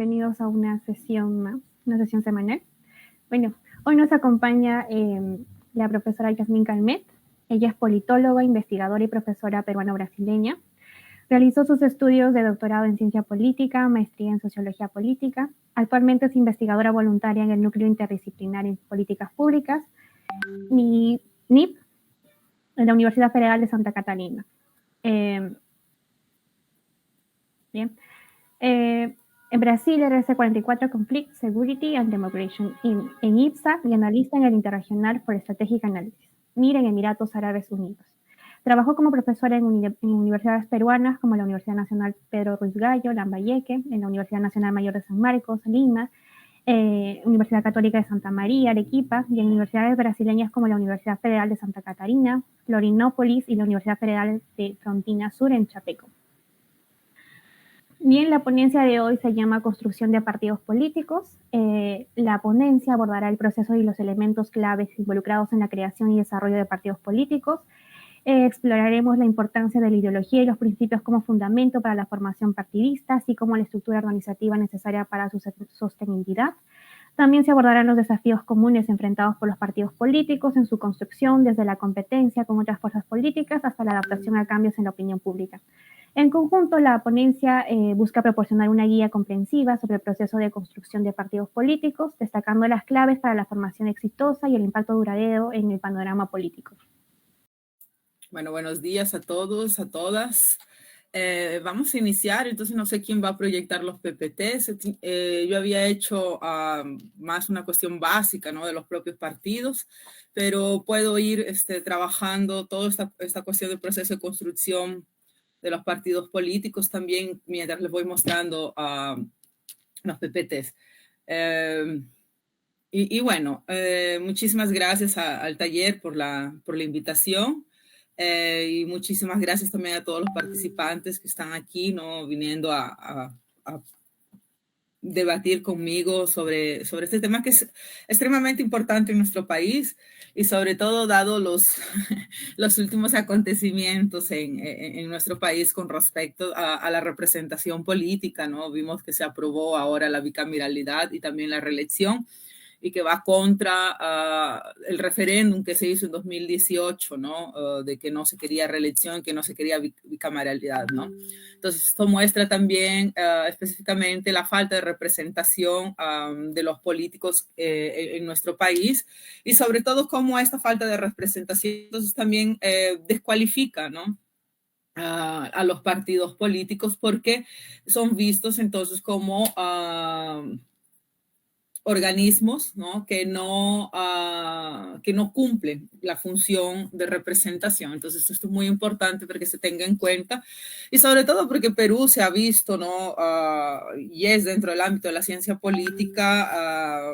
bienvenidos a una sesión más, una sesión semanal. Bueno, hoy nos acompaña la profesora Yasmín Calmet. Ella es politóloga, investigadora y profesora peruano-brasileña. Realizó sus estudios de doctorado en ciencia política, maestría en sociología política. Actualmente es investigadora voluntaria en el Núcleo Interdisciplinario en Políticas Públicas, NIP, en la Universidad Federal de Santa Catarina. Bien. En Brasil, RC44 Conflict, Security and Democracy en IPSA y analista en el Interregional for Strategic Analysis, MIR en Emiratos Árabes Unidos. Trabajó como profesora en universidades peruanas como la Universidad Nacional Pedro Ruiz Gallo, Lambayeque, en la Universidad Nacional Mayor de San Marcos, Lima, Universidad Católica de Santa María, Arequipa, y en universidades brasileñas como la Universidad Federal de Santa Catarina, Florianópolis y la Universidad Federal de Frontina Sur en Chapeco. Bien, la ponencia de hoy se llama Construcción de partidos políticos. La ponencia abordará el proceso y los elementos claves involucrados en la creación y desarrollo de partidos políticos. Exploraremos la importancia de la ideología y los principios como fundamento para la formación partidista, así como la estructura organizativa necesaria para su sostenibilidad. También se abordarán los desafíos comunes enfrentados por los partidos políticos en su construcción, desde la competencia con otras fuerzas políticas hasta la adaptación a cambios en la opinión pública. En conjunto, la ponencia busca proporcionar una guía comprensiva sobre el proceso de construcción de partidos políticos, destacando las claves para la formación exitosa y el impacto duradero en el panorama político. Bueno, buenos días a todos, a todas. Vamos a iniciar, entonces no sé quién va a proyectar los PPTs. Yo había hecho más una cuestión básica, ¿no?, de los propios partidos, pero puedo ir trabajando toda esta cuestión del proceso de construcción de los partidos políticos también mientras les voy mostrando los PPTs. Bueno, muchísimas gracias al taller por la invitación. Y muchísimas gracias también a todos los participantes que están aquí, ¿no?, viniendo a debatir conmigo sobre este tema que es extremadamente importante en nuestro país y sobre todo dado los últimos acontecimientos en nuestro país con respecto a la representación política, ¿no? Vimos que se aprobó ahora la bicameralidad y también la reelección, y que va contra el referéndum que se hizo en 2018, ¿no? De que no se quería reelección, que no se quería bicameralidad, ¿no? Entonces, esto muestra también específicamente la falta de representación de los políticos en nuestro país, y sobre todo cómo esta falta de representación entonces también descualifica, ¿no?, a los partidos políticos, porque son vistos entonces como organismos, ¿no?, que no cumplen la función de representación. Entonces, esto es muy importante para que se tenga en cuenta, y sobre todo porque Perú se ha visto, ¿no?, y es dentro del ámbito de la ciencia política,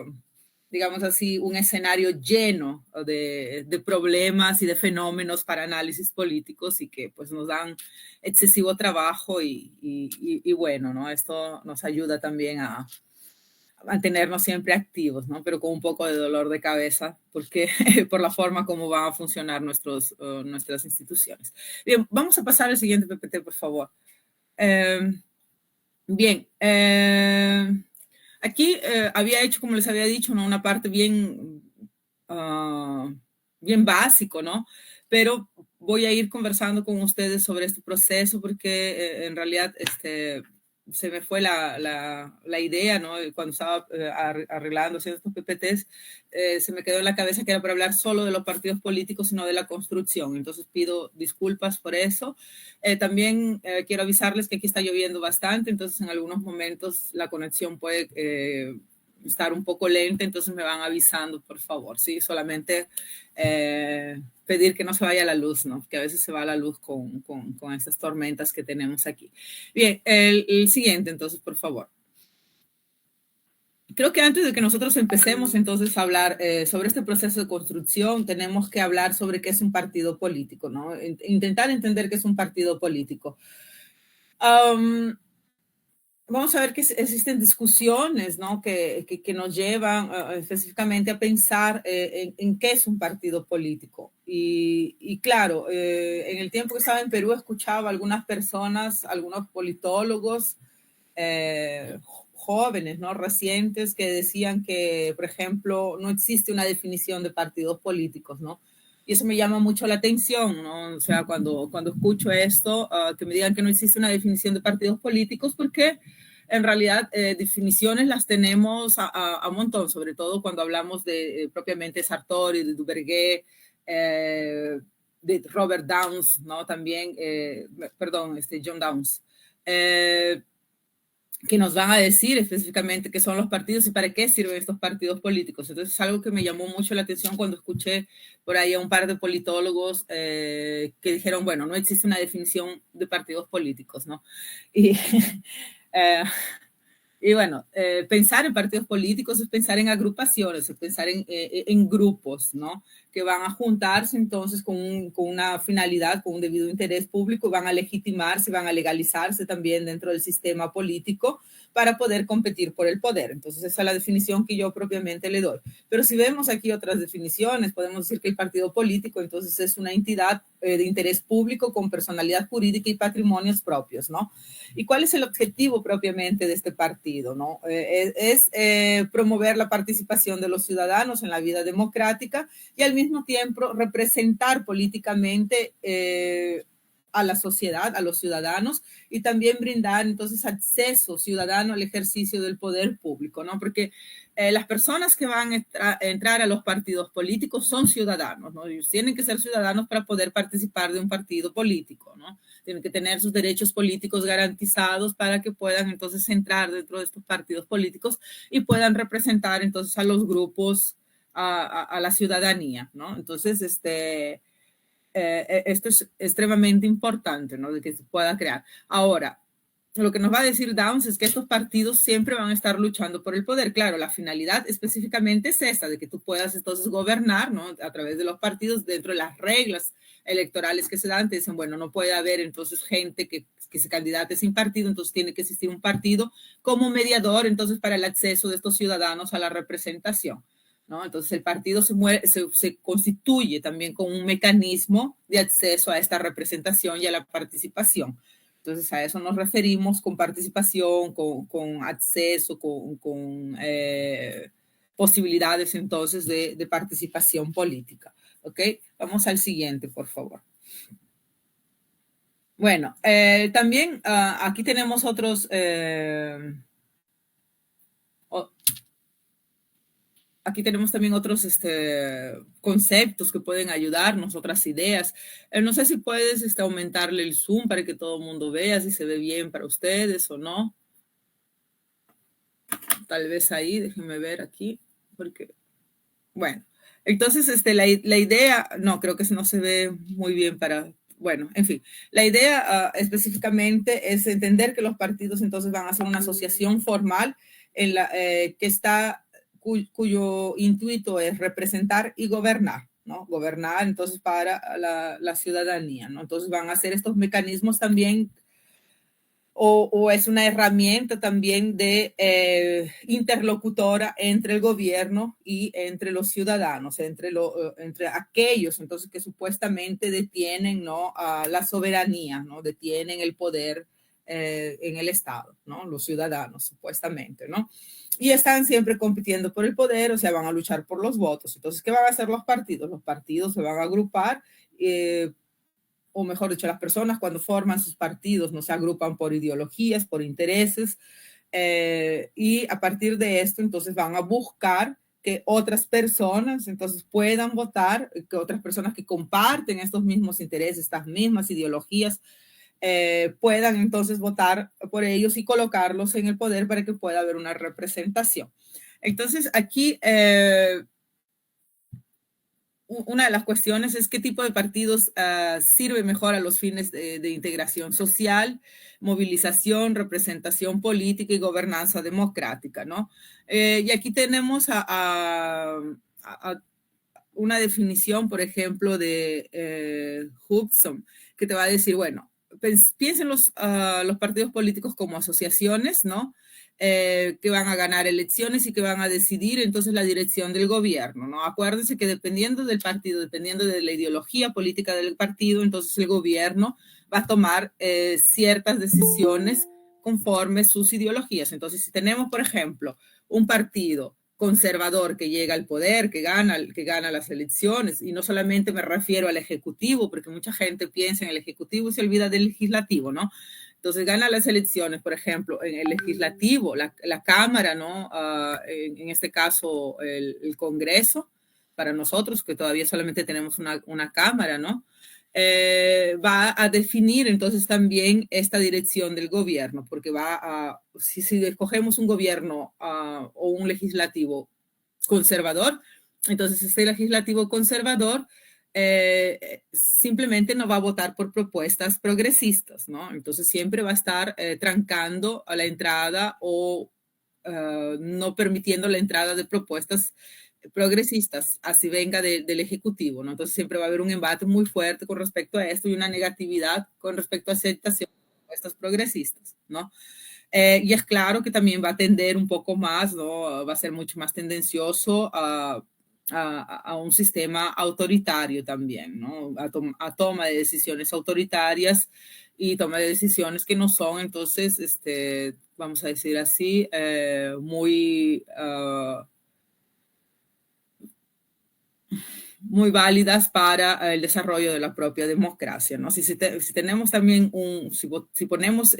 digamos así, un escenario lleno de problemas y de fenómenos para análisis políticos, y que pues nos dan excesivo trabajo y bueno, ¿no?, esto nos ayuda también a mantenernos siempre activos, ¿no?, pero con un poco de dolor de cabeza, porque por la forma como van a funcionar nuestras instituciones. Bien, vamos a pasar al siguiente PPT, por favor. Bien, aquí había hecho, como les había dicho, ¿no?, una parte bien básico, ¿no?, pero voy a ir conversando con ustedes sobre este proceso porque en realidad se me fue la idea, ¿no?, cuando estaba arreglando haciendo estos PPTs, se me quedó en la cabeza que era para hablar solo de los partidos políticos y no de la construcción. Entonces pido disculpas por eso. También quiero avisarles que aquí está lloviendo bastante, entonces en algunos momentos la conexión puede estar un poco lenta, entonces me van avisando, por favor, ¿sí? Solamente pedir que no se vaya la luz, ¿no?, que a veces se va la luz con estas tormentas que tenemos aquí. Bien, el siguiente, entonces, por favor. Creo que antes de que nosotros empecemos entonces a hablar sobre este proceso de construcción, tenemos que hablar sobre qué es un partido político, ¿no? Intentar entender qué es un partido político. Vamos a ver que existen discusiones, ¿no?, que nos llevan específicamente a pensar en qué es un partido político. Y claro, en el tiempo que estaba en Perú escuchaba a algunas personas, algunos politólogos, jóvenes, ¿no? Recientes que decían que, por ejemplo, no existe una definición de partidos políticos, ¿no? Y eso me llama mucho la atención, ¿no? O sea, cuando escucho esto, que me digan que no existe una definición de partidos políticos, porque en realidad definiciones las tenemos a montón, sobre todo cuando hablamos de propiamente Sartori, de Duverger, de Robert Downes, ¿no? También, perdón, John Downes, que nos van a decir específicamente qué son los partidos y para qué sirven estos partidos políticos. Entonces es algo que me llamó mucho la atención cuando escuché por ahí a un par de politólogos que dijeron, bueno, no existe una definición de partidos políticos, ¿no? Y y bueno, pensar en partidos políticos es pensar en agrupaciones, es pensar en grupos, ¿no? Que van a juntarse entonces con una finalidad, con un debido interés público, van a legitimarse, van a legalizarse también dentro del sistema político para poder competir por el poder. Entonces esa es la definición que yo propiamente le doy. Pero si vemos aquí otras definiciones, podemos decir que el partido político entonces es una entidad de interés público con personalidad jurídica y patrimonios propios, ¿no? ¿Y cuál es el objetivo propiamente de este partido, no? Es promover la participación de los ciudadanos en la vida democrática y al mismo tiempo representar políticamente a la sociedad, a los ciudadanos, y también brindar entonces acceso ciudadano al ejercicio del poder público, ¿no? Porque las personas que van a entrar a los partidos políticos son ciudadanos, ¿no? Ellos tienen que ser ciudadanos para poder participar de un partido político, ¿no? Tienen que tener sus derechos políticos garantizados para que puedan entonces entrar dentro de estos partidos políticos y puedan representar entonces a los grupos, a la ciudadanía, ¿no? Entonces, esto es extremadamente importante, ¿no? De que se pueda crear. Ahora, lo que nos va a decir Downes es que estos partidos siempre van a estar luchando por el poder. Claro, la finalidad específicamente es esta, de que tú puedas entonces gobernar, ¿no? A través de los partidos dentro de las reglas electorales que se dan. Te dicen, bueno, no puede haber entonces gente que se candidate sin partido, entonces tiene que existir un partido como mediador entonces para el acceso de estos ciudadanos a la representación, ¿no? Entonces el partido se constituye también como un mecanismo de acceso a esta representación y a la participación. Entonces a eso nos referimos con participación, con acceso, con posibilidades entonces de participación política. ¿Ok? Vamos al siguiente, por favor. Bueno, también aquí tenemos otros... Aquí tenemos también otros conceptos que pueden ayudarnos, otras ideas. No sé si puedes aumentarle el zoom para que todo el mundo vea si se ve bien para ustedes o no. Tal vez ahí, déjenme ver aquí, porque, bueno. Entonces, la idea, no, creo que no se ve muy bien para, bueno, en fin. La idea específicamente es entender que los partidos entonces van a ser una asociación formal en la, que está... Cuyo intuito es representar y gobernar, ¿no? Gobernar entonces para la ciudadanía, ¿no? Entonces van a ser estos mecanismos también, o es una herramienta también de interlocutora entre el gobierno y entre los ciudadanos, entre aquellos entonces que supuestamente detienen, ¿no? La soberanía, ¿no? Detienen el poder en el Estado, ¿no? Los ciudadanos, supuestamente, ¿no? Y están siempre compitiendo por el poder, o sea, van a luchar por los votos. Entonces, ¿qué van a hacer los partidos? Los partidos se van a agrupar, o mejor dicho, las personas cuando forman sus partidos no se agrupan por ideologías, por intereses, y a partir de esto, entonces van a buscar que otras personas entonces puedan votar, que otras personas que comparten estos mismos intereses, estas mismas ideologías, puedan entonces votar por ellos y colocarlos en el poder para que pueda haber una representación. Entonces, aquí una de las cuestiones es qué tipo de partidos sirve mejor a los fines de integración social, movilización, representación política y gobernanza democrática, ¿no? Y aquí tenemos una definición, por ejemplo, de Hudson, que te va a decir, bueno, piensen los partidos políticos como asociaciones, ¿no? Que van a ganar elecciones y que van a decidir entonces la dirección del gobierno, ¿no? Acuérdense que dependiendo del partido, dependiendo de la ideología política del partido, entonces el gobierno va a tomar ciertas decisiones conforme sus ideologías. Entonces, si tenemos, por ejemplo, un partido conservador que llega al poder, que gana las elecciones, y no solamente me refiero al Ejecutivo, porque mucha gente piensa en el Ejecutivo y se olvida del Legislativo, ¿no? Entonces gana las elecciones, por ejemplo, en el Legislativo, la Cámara, ¿no? En este caso, el Congreso, para nosotros, que todavía solamente tenemos una Cámara, ¿no? Va a definir entonces también esta dirección del gobierno, porque si escogemos un gobierno o un legislativo conservador, entonces este legislativo conservador simplemente no va a votar por propuestas progresistas, ¿no? Entonces siempre va a estar trancando a la entrada o no permitiendo la entrada de propuestas progresistas, así venga del Ejecutivo, ¿no? Entonces siempre va a haber un embate muy fuerte con respecto a esto y una negatividad con respecto a aceptación de propuestas progresistas, ¿no? Y es claro que también va a tender un poco más, ¿no? Va a ser mucho más tendencioso a un sistema autoritario también, ¿no? A toma de decisiones autoritarias y toma de decisiones que no son, entonces, vamos a decir así, muy válidas para el desarrollo de la propia democracia, ¿no? Si tenemos también si ponemos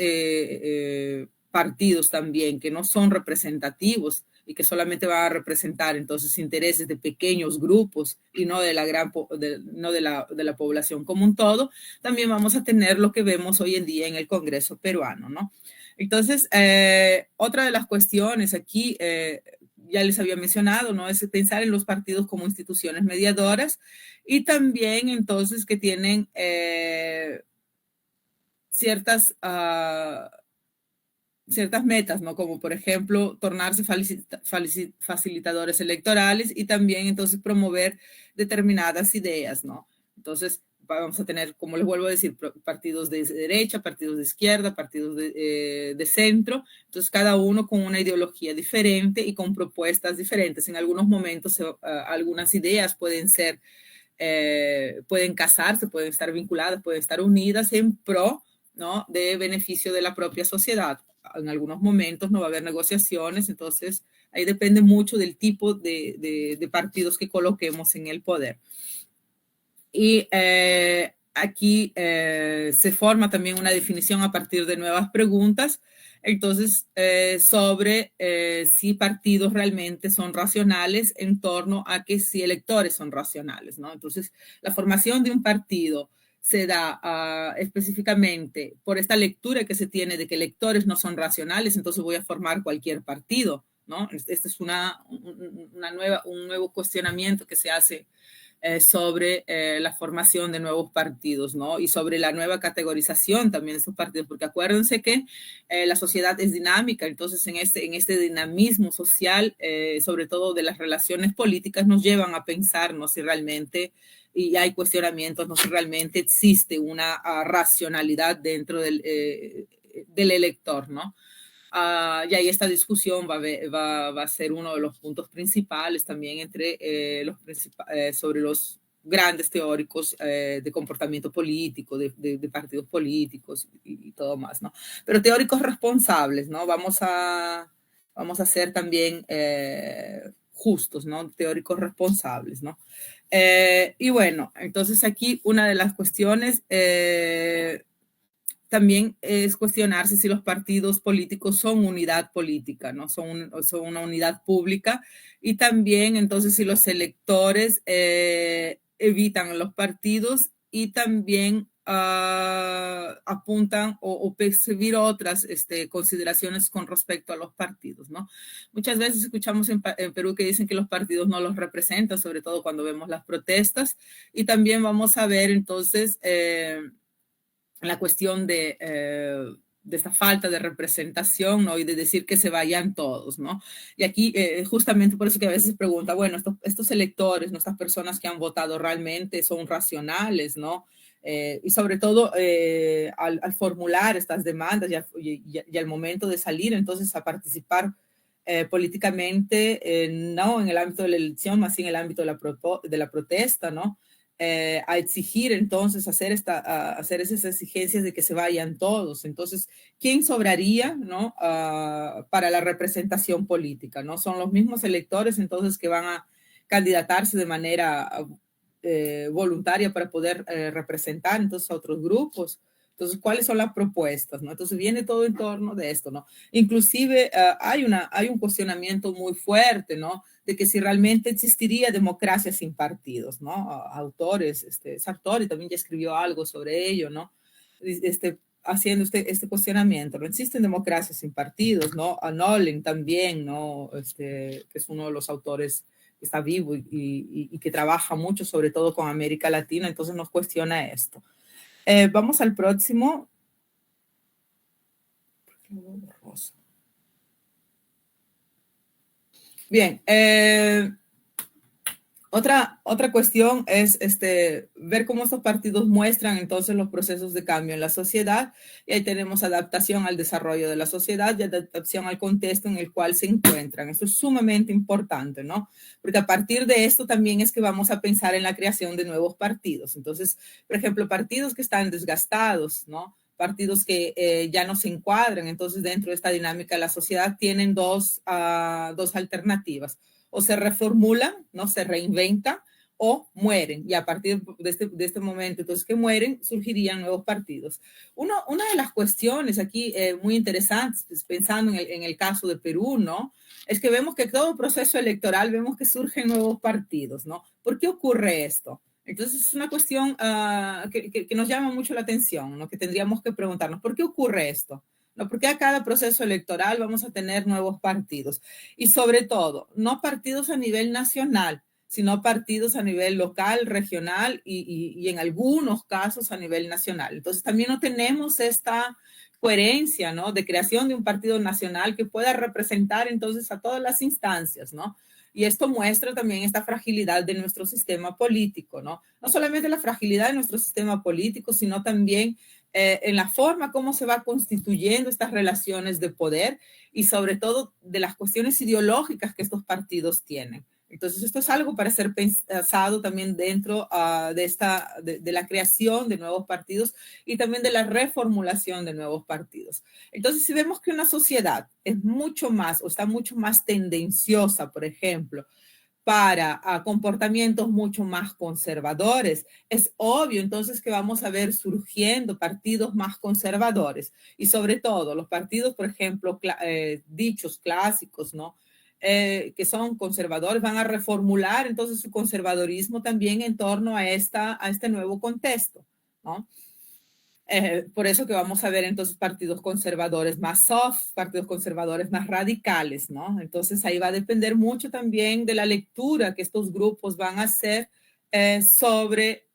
partidos también que no son representativos y que solamente van a representar entonces intereses de pequeños grupos y no de la población como un todo, también vamos a tener lo que vemos hoy en día en el Congreso peruano, ¿no? Entonces, otra de las cuestiones aquí, ya les había mencionado, ¿no? Es pensar en los partidos como instituciones mediadoras y también entonces que tienen ciertas metas, ¿no? Como por ejemplo, tornarse facilitadores electorales y también entonces promover determinadas ideas, ¿no? Entonces, vamos a tener, como les vuelvo a decir, partidos de derecha, partidos de izquierda, partidos de centro, entonces cada uno con una ideología diferente y con propuestas diferentes. En algunos momentos algunas ideas pueden casarse, pueden estar vinculadas, pueden estar unidas en pro, ¿no? De beneficio de la propia sociedad. En algunos momentos no va a haber negociaciones, entonces ahí depende mucho del tipo de partidos que coloquemos en el poder. Y aquí se forma también una definición a partir de nuevas preguntas, entonces, sobre si partidos realmente son racionales en torno a que si electores son racionales, ¿no? Entonces, la formación de un partido se da específicamente por esta lectura que se tiene de que electores no son racionales, entonces voy a formar cualquier partido, ¿no? Este es un nuevo cuestionamiento que se hace sobre la formación de nuevos partidos, ¿no? Y sobre la nueva categorización también de esos partidos, porque acuérdense que la sociedad es dinámica, entonces en este dinamismo social, sobre todo de las relaciones políticas, nos llevan a pensar, ¿no? Si realmente, y hay cuestionamientos, no si realmente existe una racionalidad dentro del elector, ¿no? Y ahí esta discusión va a ser uno de los puntos principales también sobre los grandes teóricos de comportamiento político, de partidos políticos y todo más, ¿no? Pero teóricos responsables, ¿no? Vamos a ser también justos, ¿no? Teóricos responsables, ¿no? Y bueno, entonces aquí una de las cuestiones también es cuestionarse si los partidos políticos son unidad política, ¿no? Son una unidad pública y también entonces si los electores evitan los partidos y también apuntan o percibir otras consideraciones con respecto a los partidos, ¿no? Muchas veces escuchamos en Perú que dicen que los partidos no los representan, sobre todo cuando vemos las protestas, y también vamos a ver entonces la cuestión de esta falta de representación, ¿no? Y de decir que se vayan todos, ¿no? Y aquí, justamente por eso que a veces pregunta, bueno, estos electores, ¿no? Estas personas que han votado realmente son racionales, ¿no? Y sobre todo al formular estas demandas y al momento de salir entonces a participar políticamente, no en el ámbito de la elección, más en el ámbito de la protesta, ¿no? a exigir entonces, hacer esas exigencias de que se vayan todos. Entonces, ¿quién sobraría, ¿no? Para la representación política, ¿no? Son los mismos electores entonces que van a candidatarse de manera voluntaria para poder representar entonces a otros grupos. Entonces, ¿cuáles son las propuestas? ¿No? Entonces, viene todo en torno de esto, ¿no? Inclusive hay un cuestionamiento muy fuerte, ¿no? De que si realmente existiría democracia sin partidos, ¿no? Autores, Sartori también ya escribió algo sobre ello, ¿no? Haciendo este cuestionamiento, ¿no? Existen democracias sin partidos, ¿no? A Nolan también, ¿no? Que es uno de los autores que está vivo y que trabaja mucho, sobre todo con América Latina, entonces nos cuestiona esto. Vamos al próximo. Bien, otra cuestión es ver cómo estos partidos muestran entonces los procesos de cambio en la sociedad, y ahí tenemos adaptación al desarrollo de la sociedad y adaptación al contexto en el cual se encuentran. Eso es sumamente importante, ¿no? Porque a partir de esto también es que vamos a pensar en la creación de nuevos partidos. Entonces, por ejemplo, partidos que están desgastados, ¿no? Partidos que ya no se encuadran, entonces dentro de esta dinámica de la sociedad tienen dos alternativas: o se reformulan, ¿no? Se reinventan, o mueren. Y a partir de este momento, entonces, que mueren, surgirían nuevos partidos. Una de las cuestiones aquí muy interesantes, pues, pensando en el caso de Perú, ¿no? Es que vemos que todo proceso electoral, vemos que surgen nuevos partidos, ¿no? ¿Por qué ocurre esto? Entonces, es una cuestión que nos llama mucho la atención, ¿no? Que tendríamos que preguntarnos, ¿por qué ocurre esto? ¿No? Porque a cada proceso electoral vamos a tener nuevos partidos. Y sobre todo, no partidos a nivel nacional, sino partidos a nivel local, regional y en algunos casos a nivel nacional. Entonces, también no tenemos esta coherencia, ¿no? De creación de un partido nacional que pueda representar entonces a todas las instancias, ¿no? Y esto muestra también esta fragilidad de nuestro sistema político, ¿no? No solamente la fragilidad de nuestro sistema político, sino también en la forma como se va constituyendo estas relaciones de poder y sobre todo de las cuestiones ideológicas que estos partidos tienen. Entonces, esto es algo para ser pensado también dentro de la creación de nuevos partidos y también de la reformulación de nuevos partidos. Entonces, si vemos que una sociedad es mucho más o está mucho más tendenciosa, por ejemplo, para comportamientos mucho más conservadores, es obvio entonces que vamos a ver surgiendo partidos más conservadores y sobre todo los partidos, por ejemplo, dichos clásicos, ¿no? Que son conservadores, van a reformular entonces su conservadorismo también en torno a este nuevo contexto, ¿no? Por eso que vamos a ver entonces partidos conservadores más soft, partidos conservadores más radicales, ¿no? Entonces ahí va a depender mucho también de la lectura que estos grupos van a hacer sobre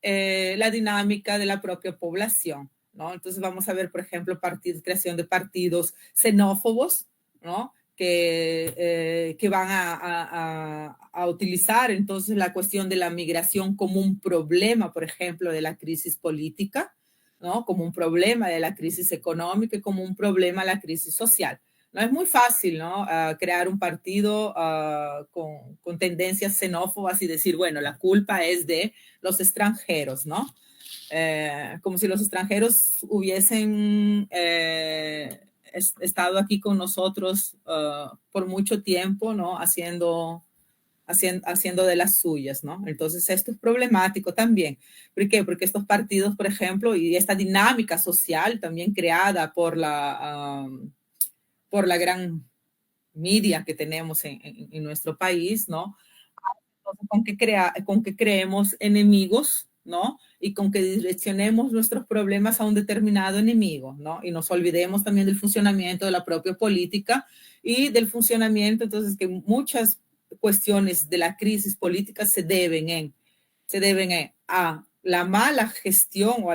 la dinámica de la propia población, ¿no? Entonces vamos a ver, por ejemplo, creación de partidos xenófobos, ¿no? Que van a utilizar entonces la cuestión de la migración como un problema, por ejemplo, de la crisis política, ¿no? Como un problema de la crisis económica y como un problema de la crisis social. No es muy fácil, ¿no? Crear un partido con tendencias xenófobas y decir, bueno, la culpa es de los extranjeros, ¿no? Como si los extranjeros hubiesen estado aquí con nosotros por mucho tiempo, ¿no? Haciendo de las suyas, ¿no? Entonces esto es problemático también. ¿Por qué? Porque estos partidos, por ejemplo, y esta dinámica social también creada por la gran media que tenemos en nuestro país, ¿no? Entonces, con que creemos enemigos, ¿no? Y con que direccionemos nuestros problemas a un determinado enemigo, ¿no? Y nos olvidemos también del funcionamiento de la propia política y del funcionamiento, entonces, que muchas cuestiones de la crisis política se deben a la mala gestión o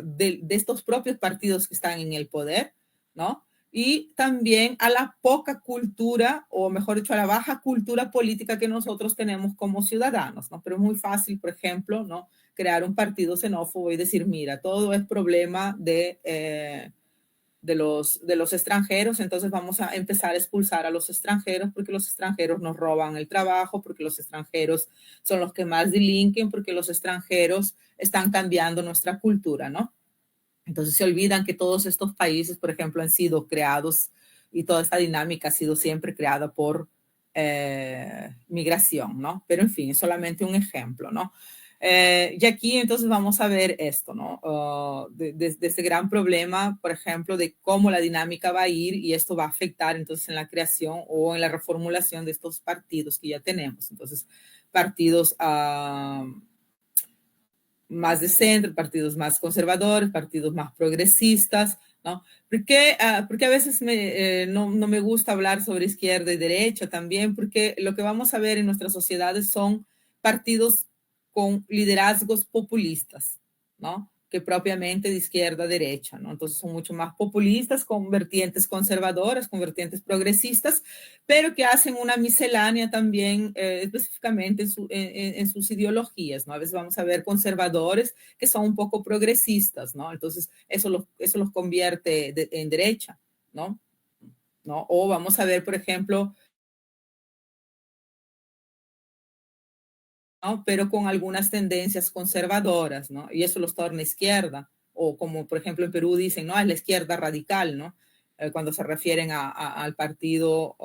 de estos propios partidos que están en el poder, ¿no? Y también a la poca cultura, o mejor dicho, a la baja cultura política que nosotros tenemos como ciudadanos, ¿no? Pero es muy fácil, por ejemplo, ¿no? Crear un partido xenófobo y decir, mira, todo es problema de los extranjeros, entonces vamos a empezar a expulsar a los extranjeros porque los extranjeros nos roban el trabajo, porque los extranjeros son los que más delinquen, porque los extranjeros están cambiando nuestra cultura, ¿no? Entonces se olvidan que todos estos países, por ejemplo, han sido creados y toda esta dinámica ha sido siempre creada por migración, ¿no? Pero en fin, es solamente un ejemplo, ¿no? Y aquí entonces vamos a ver esto, ¿no? De este gran problema, por ejemplo, de cómo la dinámica va a ir y esto va a afectar entonces en la creación o en la reformulación de estos partidos que ya tenemos. Entonces, partidos más de centro, partidos más conservadores, partidos más progresistas, ¿no? Porque a veces no me gusta hablar sobre izquierda y derecha también, porque lo que vamos a ver en nuestras sociedades son partidos con liderazgos populistas, ¿no? Que propiamente de izquierda a derecha, ¿no? Entonces son mucho más populistas, con vertientes conservadoras, con vertientes progresistas, pero que hacen una miscelánea también específicamente en sus ideologías, ¿no? A veces vamos a ver conservadores que son un poco progresistas, ¿no? Entonces eso los convierte en derecha, ¿no? ¿No? O vamos a ver, por ejemplo, ¿no? Pero con algunas tendencias conservadoras, ¿no? Y eso los torna izquierda, o como por ejemplo en Perú dicen, no, es la izquierda radical, ¿no? Cuando se refieren al partido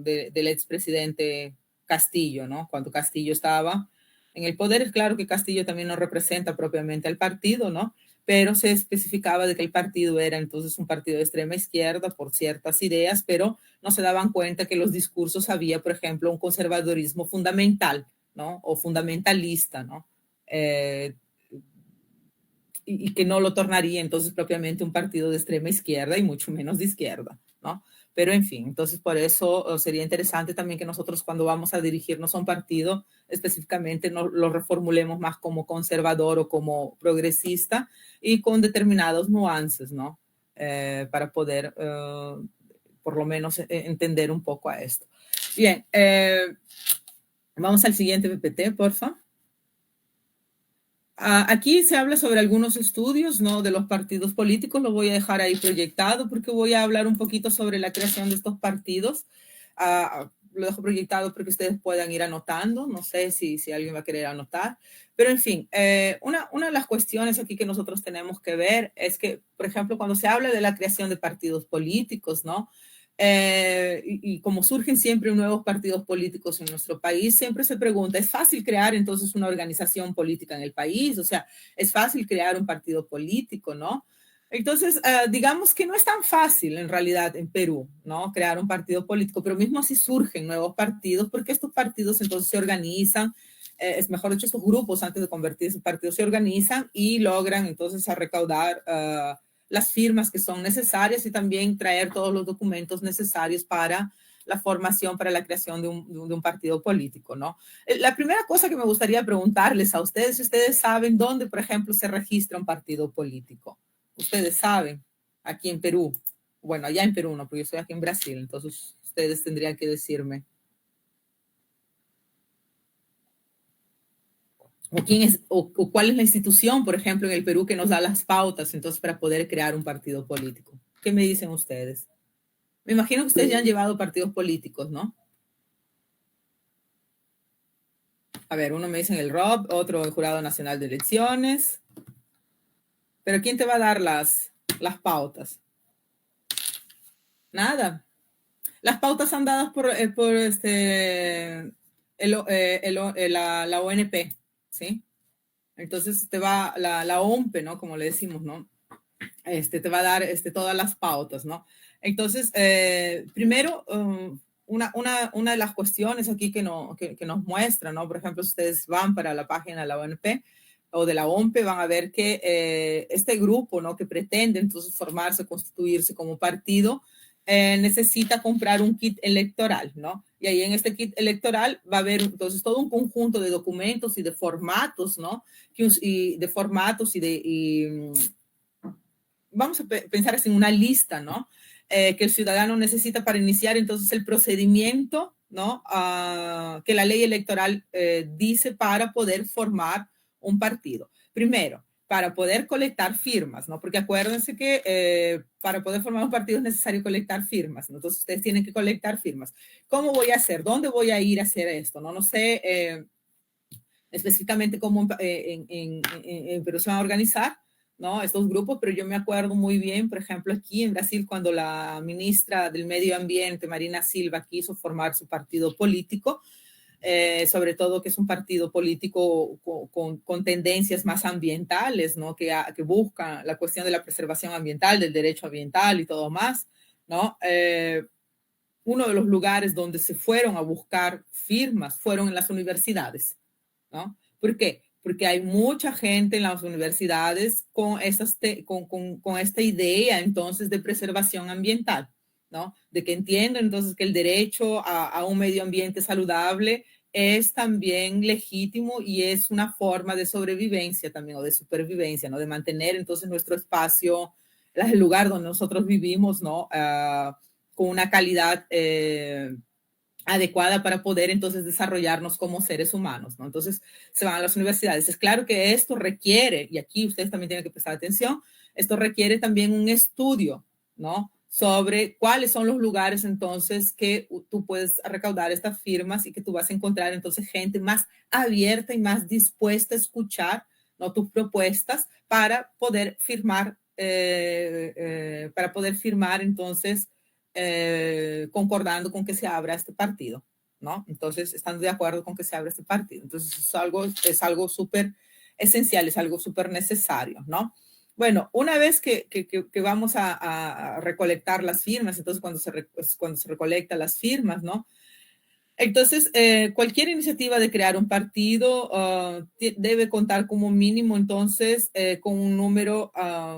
del expresidente Castillo, ¿no? Cuando Castillo estaba en el poder, es claro que Castillo también no representa propiamente al partido, ¿no? Pero se especificaba de que el partido era entonces un partido de extrema izquierda por ciertas ideas, pero no se daban cuenta que los discursos había, por ejemplo, un conservadurismo fundamental, ¿no? O fundamentalista, ¿no? Y que no lo tornaría entonces propiamente un partido de extrema izquierda y mucho menos de izquierda, ¿no? Pero en fin, entonces por eso sería interesante también que nosotros cuando vamos a dirigirnos a un partido específicamente no lo reformulemos más como conservador o como progresista y con determinados nuances, ¿no? Para poder por lo menos entender un poco a esto. Bien, vamos al siguiente PPT, porfa. Aquí se habla sobre algunos estudios, ¿no? De los partidos políticos, lo voy a dejar ahí proyectado porque voy a hablar un poquito sobre la creación de estos partidos. Lo dejo proyectado porque ustedes puedan ir anotando, no sé si alguien va a querer anotar, pero en fin, una de las cuestiones aquí que nosotros tenemos que ver es que, por ejemplo, cuando se habla de la creación de partidos políticos, ¿no? Y como surgen siempre nuevos partidos políticos en nuestro país, siempre se pregunta, ¿es fácil crear entonces una organización política en el país? O sea, ¿es fácil crear un partido político, no? Entonces, digamos que no es tan fácil en realidad en Perú, ¿no? Crear un partido político, pero mismo así surgen nuevos partidos, porque estos partidos entonces se organizan, es mejor dicho, estos grupos antes de convertirse en partidos se organizan y logran entonces a recaudar las firmas que son necesarias y también traer todos los documentos necesarios para la formación, para la creación de un partido político, ¿no? La primera cosa que me gustaría preguntarles a ustedes, si ustedes saben dónde, por ejemplo, se registra un partido político. Ustedes saben, aquí en Perú, bueno, allá en Perú no, porque yo estoy aquí en Brasil, entonces ustedes tendrían que decirme. O cuál es la institución, por ejemplo, en el Perú que nos da las pautas entonces para poder crear un partido político. ¿Qué me dicen ustedes? Me imagino que ustedes ya han llevado partidos políticos, ¿no? A ver, uno me dice el ROB, otro el Jurado Nacional de Elecciones. Pero ¿quién te va a dar las pautas? Nada. Las pautas son dadas por la ONP, ¿sí? Entonces te va la OMP, ¿no? Como le decimos, ¿no? Te va a dar todas las pautas, ¿no? Entonces, primero, una de las cuestiones aquí que nos muestra, ¿no? Por ejemplo, si ustedes van para la página de la ONP o de la OMP, van a ver que este grupo, ¿no? Que pretende entonces formarse, constituirse como partido, necesita comprar un kit electoral, ¿no? Y ahí en este kit electoral va a haber entonces todo un conjunto de documentos y de formatos, ¿no? Y de formatos vamos a pensar así en una lista, ¿no? Que el ciudadano necesita para iniciar entonces el procedimiento, ¿no? Que la ley electoral dice para poder formar un partido. Primero, para poder colectar firmas, ¿no? Porque acuérdense que para poder formar un partido es necesario colectar firmas, ¿no? Entonces ustedes tienen que colectar firmas. ¿Cómo voy a hacer? ¿Dónde voy a ir a hacer esto? No sé específicamente cómo en Perú se van a organizar, ¿no? Estos grupos, pero yo me acuerdo muy bien, por ejemplo, aquí en Brasil, cuando la ministra del Medio Ambiente, Marina Silva, quiso formar su partido político, sobre todo que es un partido político con tendencias más ambientales, ¿no? Que busca la cuestión de la preservación ambiental, del derecho ambiental y todo más, ¿no? Uno de los lugares donde se fueron a buscar firmas fueron en las universidades, ¿no? ¿Por qué? Porque hay mucha gente en las universidades con esta idea entonces de preservación ambiental, ¿no? De que entienden entonces que el derecho a un medio ambiente saludable es también legítimo y es una forma de sobrevivencia también o de supervivencia, ¿no? De mantener entonces nuestro espacio, el lugar donde nosotros vivimos, ¿no? Con una calidad adecuada para poder entonces desarrollarnos como seres humanos, ¿no? Entonces se van a las universidades. Es claro que esto requiere, y aquí ustedes también tienen que prestar atención, esto requiere también un estudio, ¿no? Sobre cuáles son los lugares entonces que tú puedes recaudar estas firmas y que tú vas a encontrar entonces gente más abierta y más dispuesta a escuchar, ¿no? Tus propuestas para poder firmar entonces concordando con que se abra este partido, ¿no? Entonces, estando de acuerdo con que se abra este partido. Entonces, es algo súper esencial, es algo súper necesario, ¿no? Bueno, una vez que vamos a recolectar las firmas, entonces cuando se recolectan las firmas, ¿no? Entonces, cualquier iniciativa de crear un partido debe contar como mínimo, entonces, con un número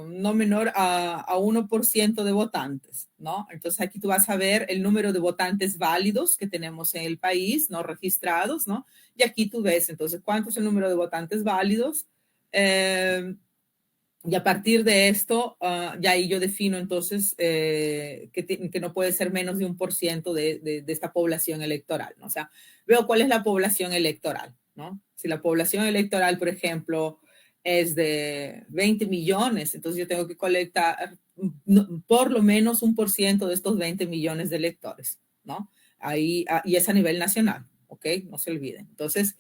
no menor a 1% de votantes, ¿no? Entonces, aquí tú vas a ver el número de votantes válidos que tenemos en el país, ¿no? Registrados, ¿no? Y aquí tú ves, entonces, cuánto es el número de votantes válidos. Y a partir de esto, ya ahí yo defino entonces que no puede ser menos de 1% de esta población electoral, ¿no? O sea, veo cuál es la población electoral, ¿no? Si la población electoral, por ejemplo, es de 20 millones, entonces yo tengo que colectar por lo menos 1% de estos 20 millones de electores, ¿no? Ahí, y es a nivel nacional, ¿ok? No se olviden. Entonces,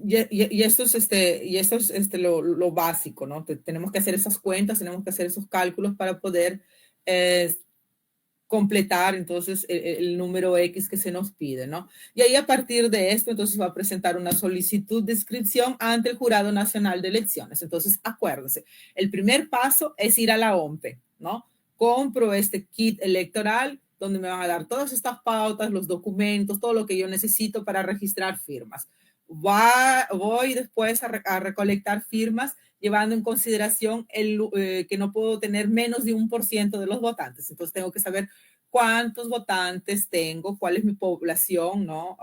y esto es lo básico, ¿no? Tenemos que hacer esas cuentas, tenemos que hacer esos cálculos para poder eh, completar entonces el número X que se nos pide, ¿no? Y ahí a partir de esto, entonces va a presentar una solicitud de inscripción ante el Jurado Nacional de Elecciones. Entonces, acuérdense, el primer paso es ir a la OMPE, ¿no? Compro este kit electoral donde me van a dar todas estas pautas, los documentos, todo lo que yo necesito para registrar firmas. Voy después a recolectar firmas llevando en consideración que no puedo tener menos de 1% de los votantes. Entonces tengo que saber cuántos votantes tengo, cuál es mi población, ¿no?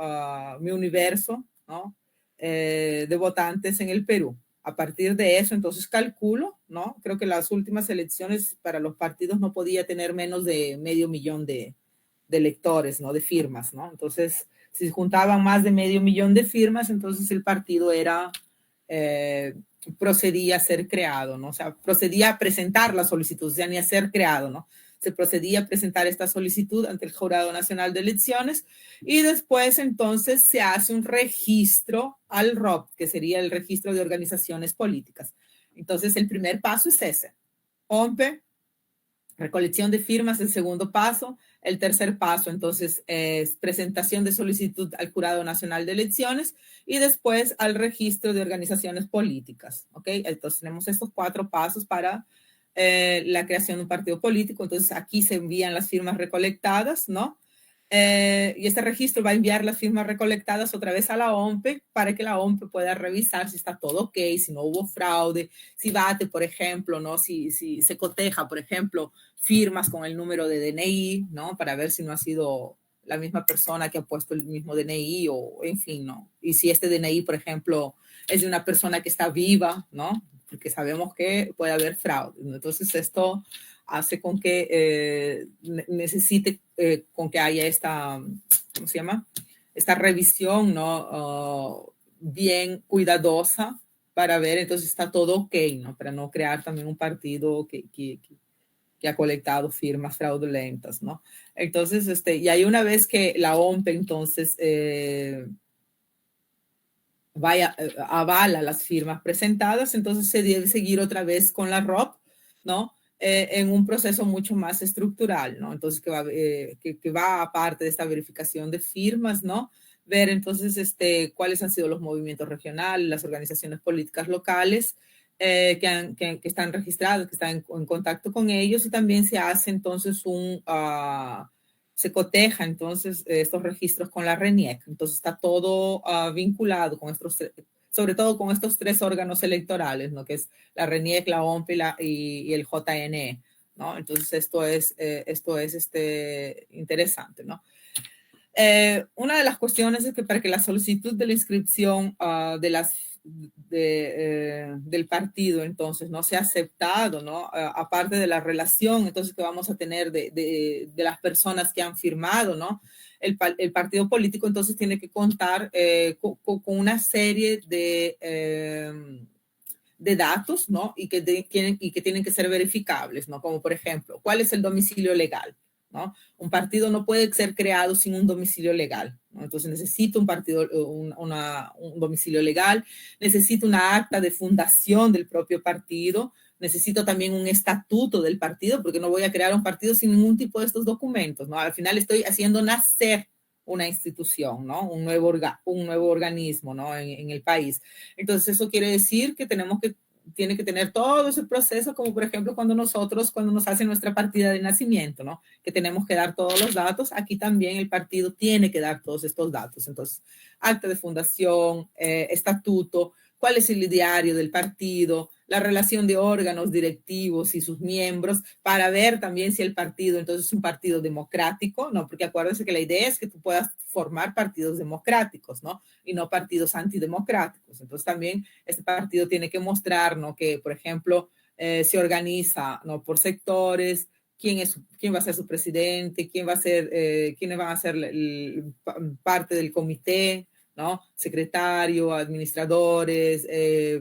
Mi universo, ¿no? De votantes en el Perú. A partir de eso, entonces calculo, ¿no? Creo que las últimas elecciones para los partidos no podía tener menos de 500,000 de electores, ¿no? De firmas, ¿no? Entonces, si juntaban más de 500,000 de firmas, entonces el partido procedía a ser creado, ¿no? O sea, procedía a presentar la solicitud, o sea, ni a ser creado, ¿no? Se procedía a presentar esta solicitud ante el Jurado Nacional de Elecciones y después entonces se hace un registro al ROP, que sería el registro de organizaciones políticas. Entonces, el primer paso es ese. OMPE, recolección de firmas, el segundo paso. El tercer paso, entonces, es presentación de solicitud al Jurado Nacional de Elecciones y después al registro de organizaciones políticas. ¿Ok? Entonces, tenemos estos 4 pasos para la creación de un partido político. Entonces, aquí se envían las firmas recolectadas, ¿no? Y este registro va a enviar las firmas recolectadas otra vez a la OMPE para que la OMPE pueda revisar si está todo ok, si no hubo fraude, si bate, por ejemplo, ¿no? Si se coteja, por ejemplo, firmas con el número de DNI, ¿no? Para ver si no ha sido la misma persona que ha puesto el mismo DNI o, en fin, ¿no? Y si este DNI, por ejemplo, es de una persona que está viva, ¿no? Porque sabemos que puede haber fraude. Entonces, esto hace con que necesite, con que haya esta, ¿cómo se llama? Esta revisión, ¿no? bien cuidadosa para ver, entonces está todo ok, ¿no? Para no crear también un partido que ha colectado firmas fraudulentas, ¿no? Entonces, y ahí una vez que la OMP entonces avala las firmas presentadas, entonces se debe seguir otra vez con la ROP, ¿no? En un proceso mucho más estructural, ¿no? Entonces, que va aparte de esta verificación de firmas, ¿no? Ver entonces cuáles han sido los movimientos regionales, las organizaciones políticas locales que están registradas, que están en contacto con ellos, y también se hace entonces se coteja entonces estos registros con la RENIEC. Entonces está todo vinculado con sobre todo con estos tres órganos electorales, ¿no? Que es la RENIEC, la OMP y el JNE, ¿no? Entonces esto es interesante, ¿no? Una de las cuestiones es que para que la solicitud de la inscripción del partido entonces no sea aceptado, ¿no? Aparte de la relación entonces que vamos a tener de las personas que han firmado, ¿no? El partido político entonces tiene que contar con una serie de datos, ¿no? Y que tienen que ser verificables, ¿no? Como por ejemplo, ¿cuál es el domicilio legal? ¿No? Un partido no puede ser creado sin un domicilio legal, ¿no? Entonces necesita un domicilio legal, necesita una acta de fundación del propio partido, necesito también un estatuto del partido, porque no voy a crear un partido sin ningún tipo de estos documentos, ¿no? Al final estoy haciendo nacer una institución, ¿no? Un nuevo organismo, ¿no? En el país. Entonces eso quiere decir que tiene que tener todo ese proceso, como por ejemplo cuando nos hacen nuestra partida de nacimiento, ¿no? Que tenemos que dar todos los datos. Aquí también el partido tiene que dar todos estos datos. Entonces, acta de fundación, estatuto, cuál es el ideario del partido, la relación de órganos directivos y sus miembros, para ver también si el partido entonces es un partido democrático, ¿no? Porque acuérdense que la idea es que tú puedas formar partidos democráticos, ¿no? Y no partidos antidemocráticos. Entonces también este partido tiene que mostrar, ¿no? Que, por ejemplo, se organiza, ¿no? Por sectores, quién va a ser su presidente, quiénes van a ser parte del comité, ¿no? Secretario, administradores,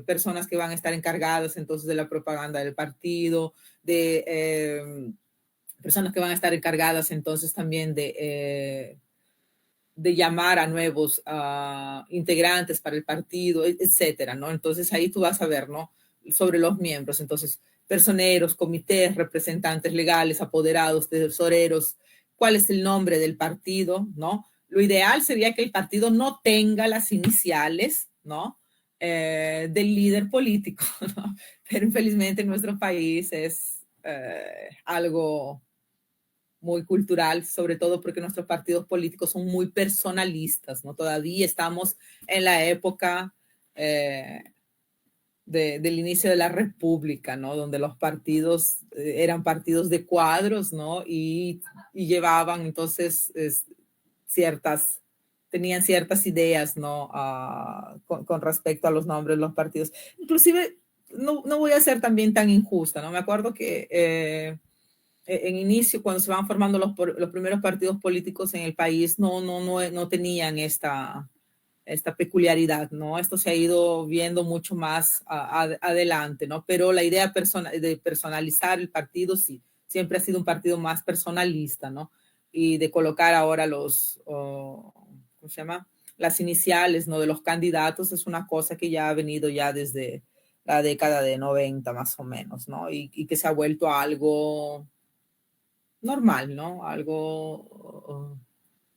personas que van a estar encargadas entonces de la propaganda del partido, personas que van a estar encargadas entonces también de llamar a nuevos integrantes para el partido, etcétera, ¿no? Entonces ahí tú vas a ver, ¿no? Sobre los miembros, entonces, personeros, comités, representantes legales, apoderados, tesoreros, cuál es el nombre del partido, ¿no? Lo ideal sería que el partido no tenga las iniciales, ¿no? Del líder político, ¿no? Pero infelizmente en nuestro país es algo muy cultural, sobre todo porque nuestros partidos políticos son muy personalistas, ¿no? Todavía estamos en la época del inicio de la República, ¿no? Donde los partidos eran partidos de cuadros, ¿no? Y llevaban entonces tenían ciertas ideas, ¿no? Con respecto a los nombres de los partidos. Inclusive, no voy a ser también tan injusta, ¿no? Me acuerdo que en inicio, cuando se van formando los primeros partidos políticos en el país, no tenían esta peculiaridad, ¿no? Esto se ha ido viendo mucho más adelante, ¿no? Pero la idea de personalizar el partido, sí, siempre ha sido un partido más personalista, ¿no? Y de colocar ahora ¿cómo se llama? Las iniciales, ¿no? De los candidatos es una cosa que ya ha venido ya desde la década de 90 más o menos, ¿no? Y que se ha vuelto a algo normal, ¿no? Algo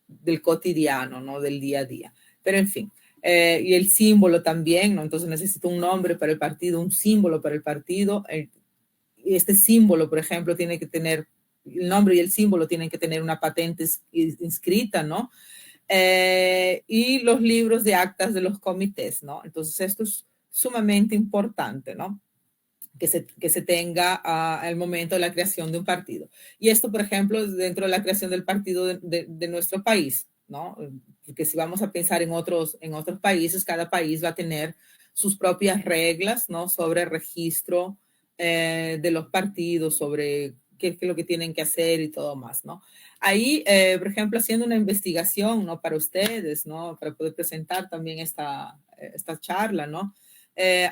del cotidiano, ¿no? Del día a día. Pero en fin, y el símbolo también, ¿no? Entonces necesito un nombre para el partido, un símbolo para el partido. Y este símbolo, por ejemplo, tiene que tener, el nombre y el símbolo tienen que tener una patente inscrita, ¿no? Y los libros de actas de los comités, ¿no? Entonces esto es sumamente importante, ¿no? Que se tenga al momento de la creación de un partido. Y esto, por ejemplo, dentro de la creación del partido de nuestro país, ¿no? Porque si vamos a pensar en otros países, cada país va a tener sus propias reglas, ¿no? Sobre registro de los partidos, sobre qué es lo que tienen que hacer y todo más, ¿no? Ahí, por ejemplo, haciendo una investigación, ¿no? Para ustedes, ¿no? Para poder presentar también esta charla, ¿no?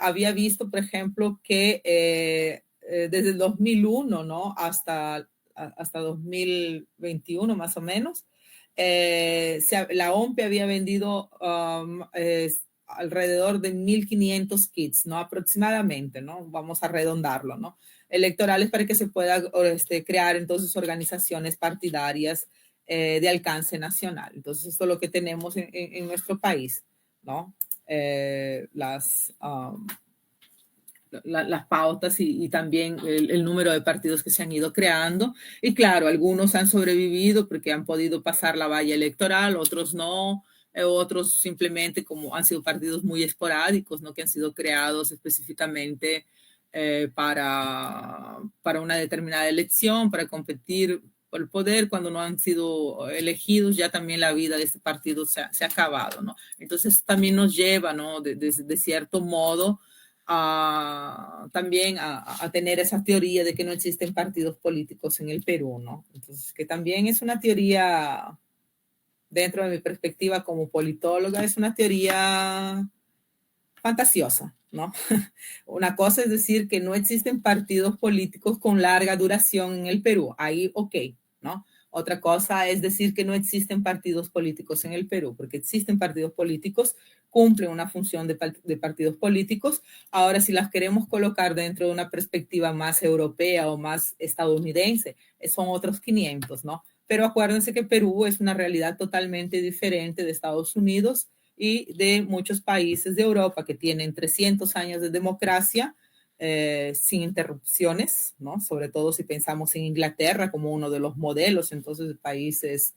Había visto, por ejemplo, que desde el 2001, ¿no? Hasta 2021 más o menos, la OMPE había vendido alrededor de 1.500 kits, ¿no? Aproximadamente, ¿no? Vamos a redondarlo, ¿no? Electorales para que se pueda crear entonces organizaciones partidarias de alcance nacional. Entonces, esto es lo que tenemos en nuestro país, ¿no? Las pautas y también el número de partidos que se han ido creando. Y claro, algunos han sobrevivido porque han podido pasar la valla electoral, otros no, otros simplemente como han sido partidos muy esporádicos, ¿no? Que han sido creados específicamente para una determinada elección, para competir por el poder. Cuando no han sido elegidos, ya también la vida de este partido se ha acabado, ¿no? Entonces también nos lleva, ¿no? De cierto modo, también a tener esa teoría de que no existen partidos políticos en el Perú, ¿no? Entonces, que también es una teoría, dentro de mi perspectiva como politóloga, es una teoría fantasiosa, ¿no? Una cosa es decir que no existen partidos políticos con larga duración en el Perú, ahí ok, ¿no? Otra cosa es decir que no existen partidos políticos en el Perú, porque existen partidos políticos, cumplen una función de partidos políticos. Ahora, si las queremos colocar dentro de una perspectiva más europea o más estadounidense, son otros 500, ¿no? Pero acuérdense que Perú es una realidad totalmente diferente de Estados Unidos y de muchos países de Europa que tienen 300 años de democracia, sin interrupciones, ¿no? Sobre todo si pensamos en Inglaterra como uno de los modelos, entonces, de países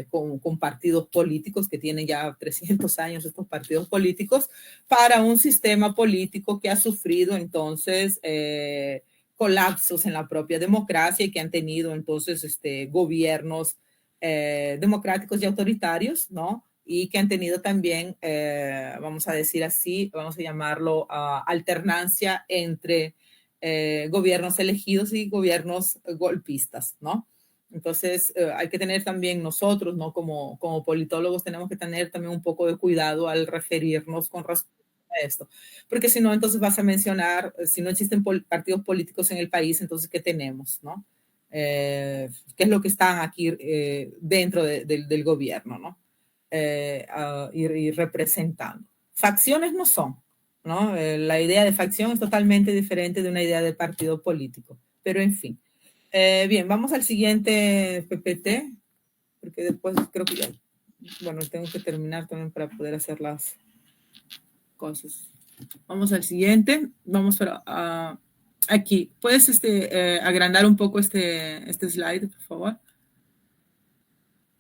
con partidos políticos que tienen ya 300 años estos partidos políticos, para un sistema político que ha sufrido entonces colapsos en la propia democracia y que han tenido entonces gobiernos democráticos y autoritarios, ¿no? Y que han tenido también, vamos a decir así, vamos a llamarlo alternancia entre gobiernos elegidos y gobiernos golpistas, ¿no? Entonces, hay que tener también nosotros, ¿no? Como politólogos tenemos que tener también un poco de cuidado al referirnos con respecto a esto, porque si no, entonces vas a mencionar, si no existen partidos políticos en el país, entonces, ¿qué tenemos, no? ¿Qué es lo que están aquí dentro del gobierno, no? Y representando. Facciones no son, ¿no? La idea de facción es totalmente diferente de una idea de partido político, pero en fin. Bien, vamos al siguiente PPT, porque después creo que ya, bueno, tengo que terminar también para poder hacer las cosas. Vamos al siguiente, vamos para aquí. ¿Puedes agrandar un poco este slide, por favor?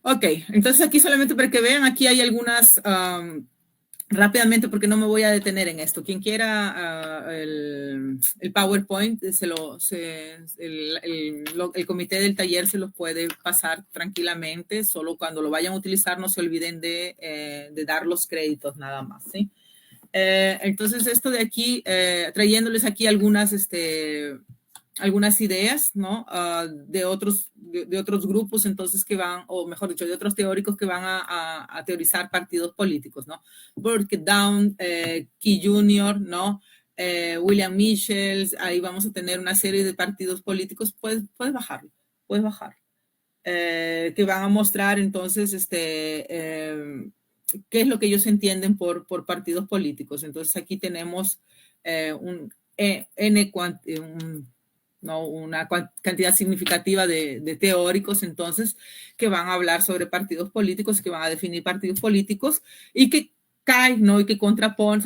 Ok, entonces aquí solamente para que vean, aquí hay algunas, rápidamente, porque no me voy a detener en esto. Quien quiera el PowerPoint, el comité del taller se los puede pasar tranquilamente, solo cuando lo vayan a utilizar no se olviden de dar los créditos nada más, ¿sí? Entonces esto de aquí, trayéndoles aquí algunas ideas, ¿no? De otros grupos, entonces, que van, o mejor dicho, de otros teóricos que van a teorizar partidos políticos, ¿no? Burke Down, Key Jr., ¿no? William Michels, ahí vamos a tener una serie de partidos políticos, puedes bajarlo, que van a mostrar entonces qué es lo que ellos entienden por partidos políticos. Entonces aquí tenemos una cantidad significativa de teóricos entonces que van a hablar sobre partidos políticos, que van a definir partidos políticos y que cae, ¿no? Y que se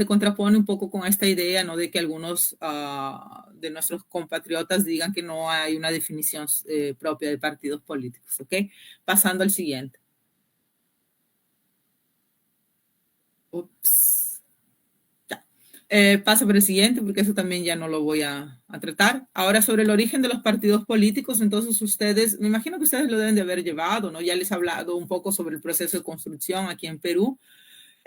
contrapone un poco con esta idea, ¿no? De que algunos de nuestros compatriotas digan que no hay una definición propia de partidos políticos, ¿ok? Pasando al siguiente. Ups. Ya. Paso por el siguiente, porque eso también ya no lo voy a tratar. Ahora, sobre el origen de los partidos políticos, entonces ustedes, me imagino que ustedes lo deben de haber llevado, ¿no? Ya les he hablado un poco sobre el proceso de construcción aquí en Perú.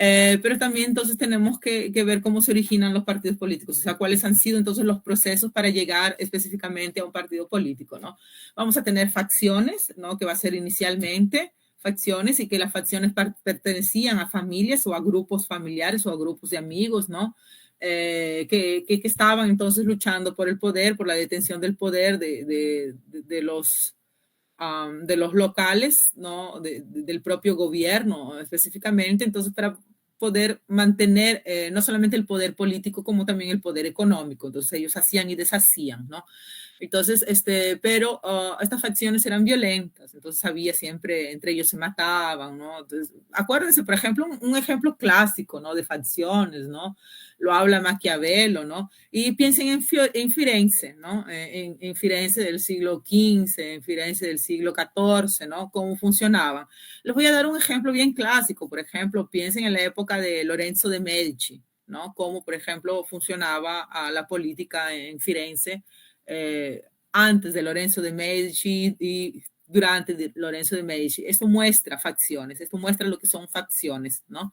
Pero también entonces tenemos que ver cómo se originan los partidos políticos, o sea, cuáles han sido entonces los procesos para llegar específicamente a un partido político, ¿no? Vamos a tener facciones, ¿no? Que va a ser inicialmente facciones y que las facciones pertenecían a familias o a grupos familiares o a grupos de amigos, ¿no? Que estaban entonces luchando por el poder, por la detención del poder de los locales, ¿no? Del propio gobierno específicamente, entonces para poder mantener no solamente el poder político como también el poder económico, entonces ellos hacían y deshacían, ¿no? Entonces, pero estas facciones eran violentas, entonces había siempre, entre ellos se mataban, ¿no? Entonces, acuérdense, por ejemplo, un ejemplo clásico, ¿no? De facciones, ¿no? Lo habla Maquiavelo, ¿no? Y piensen en Firenze, ¿no? En Firenze del siglo XV, en Firenze del siglo XIV, ¿no? Cómo funcionaban. Les voy a dar un ejemplo bien clásico, por ejemplo, piensen en la época de Lorenzo de Medici, ¿no? Cómo, por ejemplo, funcionaba la política en Firenze antes de Lorenzo de Medici y durante Lorenzo de Medici. Esto muestra facciones, esto muestra lo que son facciones, ¿no?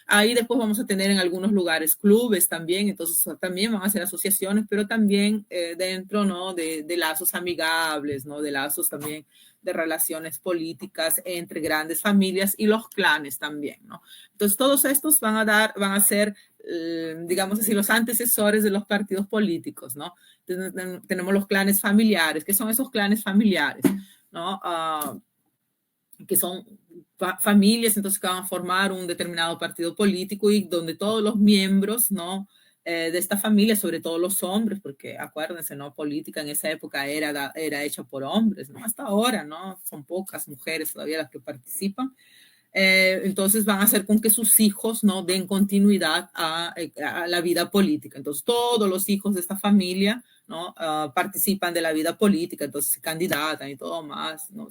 Ahí después vamos a tener en algunos lugares clubes también, entonces también van a ser asociaciones, pero también dentro, ¿no? De lazos amigables, ¿no? De lazos también de relaciones políticas entre grandes familias y los clanes también, ¿no? Entonces todos estos van a ser, digamos así, los antecesores de los partidos políticos, ¿no? Entonces, tenemos los clanes familiares. ¿Qué son esos clanes familiares? ¿No? Que son familias, entonces que van a formar un determinado partido político y donde todos los miembros, ¿no? De esta familia, sobre todo los hombres, porque acuérdense, ¿no? Política en esa época era hecha por hombres, ¿no? Hasta ahora, ¿no? Son pocas mujeres todavía las que participan. Entonces van a hacer con que sus hijos no den continuidad a la vida política. Entonces todos los hijos de esta familia no participan de la vida política, entonces se candidatan y todo más, ¿no?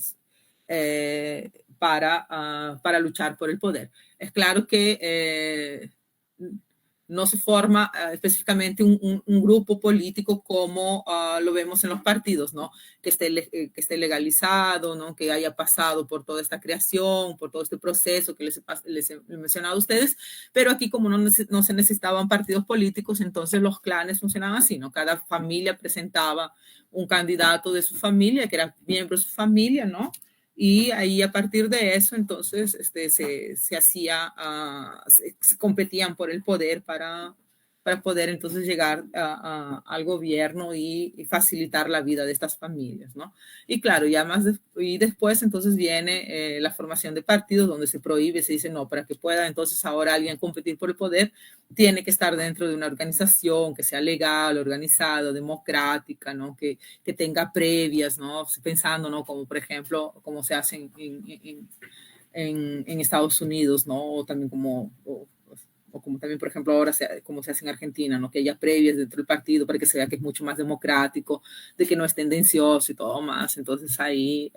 Para luchar por el poder. Es claro que no se forma específicamente un grupo político como lo vemos en los partidos, ¿no? Que esté legalizado, ¿no? Que haya pasado por toda esta creación, por todo este proceso que les he mencionado a ustedes, pero aquí como no se necesitaban partidos políticos, entonces los clanes funcionaban así, ¿no? Cada familia presentaba un candidato de su familia, que era miembro de su familia, ¿no? Y ahí a partir de eso, entonces, se hacía, se competían por el poder para poder entonces llegar al gobierno y facilitar la vida de estas familias, ¿no? Y claro, y después entonces viene la formación de partidos donde se prohíbe, se dice, no, para que pueda entonces ahora alguien competir por el poder, tiene que estar dentro de una organización que sea legal, organizada, democrática, ¿no? Que tenga previas, ¿no? Pensando, ¿no? Como por ejemplo, como se hace en Estados Unidos, ¿no? O también o como también, por ejemplo, ahora como se hace en Argentina, ¿no? Que haya previas dentro del partido para que se vea que es mucho más democrático, de que no es tendencioso y todo más. Entonces ahí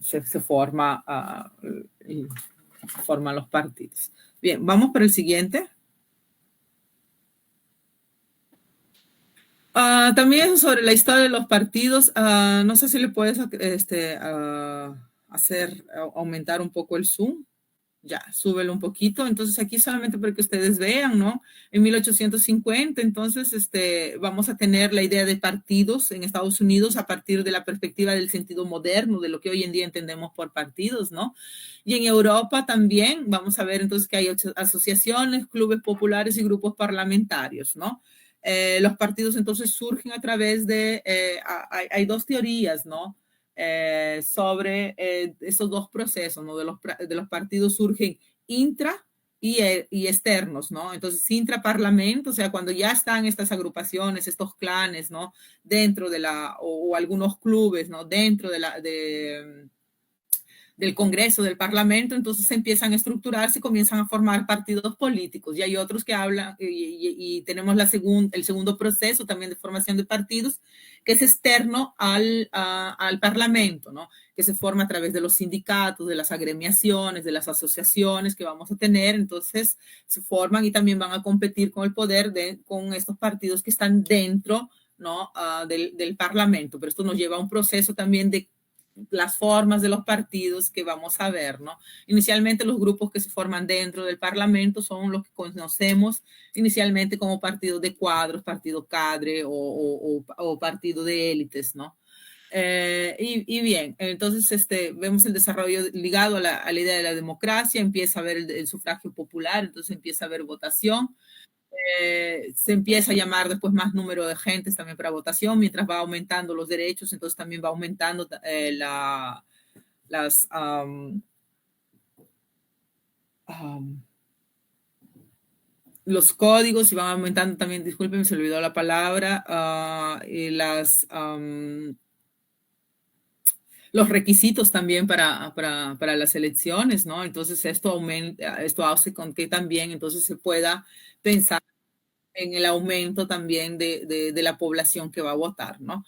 se forman los partidos. Bien, vamos para el siguiente. También sobre la historia de los partidos, no sé si le puedes hacer aumentar un poco el zoom. Ya, súbelo un poquito. Entonces aquí solamente para que ustedes vean, ¿no? En 1850, entonces, vamos a tener la idea de partidos en Estados Unidos a partir de la perspectiva del sentido moderno, de lo que hoy en día entendemos por partidos, ¿no? Y en Europa también vamos a ver entonces que hay asociaciones, clubes populares y grupos parlamentarios, ¿no? Los partidos entonces surgen a través hay dos teorías, ¿no? Sobre esos dos procesos, ¿no? De los partidos surgen intra y externos, ¿no? Entonces, intraparlamento, o sea, cuando ya están estas agrupaciones, estos clanes, ¿no? Dentro o algunos clubes, ¿no? Dentro del Congreso, del Parlamento, entonces se empiezan a estructurarse y comienzan a formar partidos políticos. Y hay otros que hablan, y tenemos el segundo proceso también de formación de partidos, que es externo al Parlamento, ¿no? Que se forma a través de los sindicatos, de las agremiaciones, de las asociaciones que vamos a tener. Entonces se forman y también van a competir con el poder con estos partidos que están dentro, ¿no? del Parlamento. Pero esto nos lleva a un proceso también de las formas de los partidos que vamos a ver, ¿no? Inicialmente los grupos que se forman dentro del Parlamento son los que conocemos inicialmente como partidos de cuadros, partido cadre o partido de élites, ¿no? Y bien, entonces vemos el desarrollo ligado a la idea de la democracia, empieza a haber el sufragio popular, entonces empieza a haber votación, se empieza a llamar después más número de gentes también para votación, mientras va aumentando los derechos, entonces también va aumentando las... los códigos y van aumentando también, disculpen, se olvidó la palabra, y los requisitos también para las elecciones, ¿no? Entonces esto hace con que también entonces se pueda pensar en el aumento también de la población que va a votar, ¿no?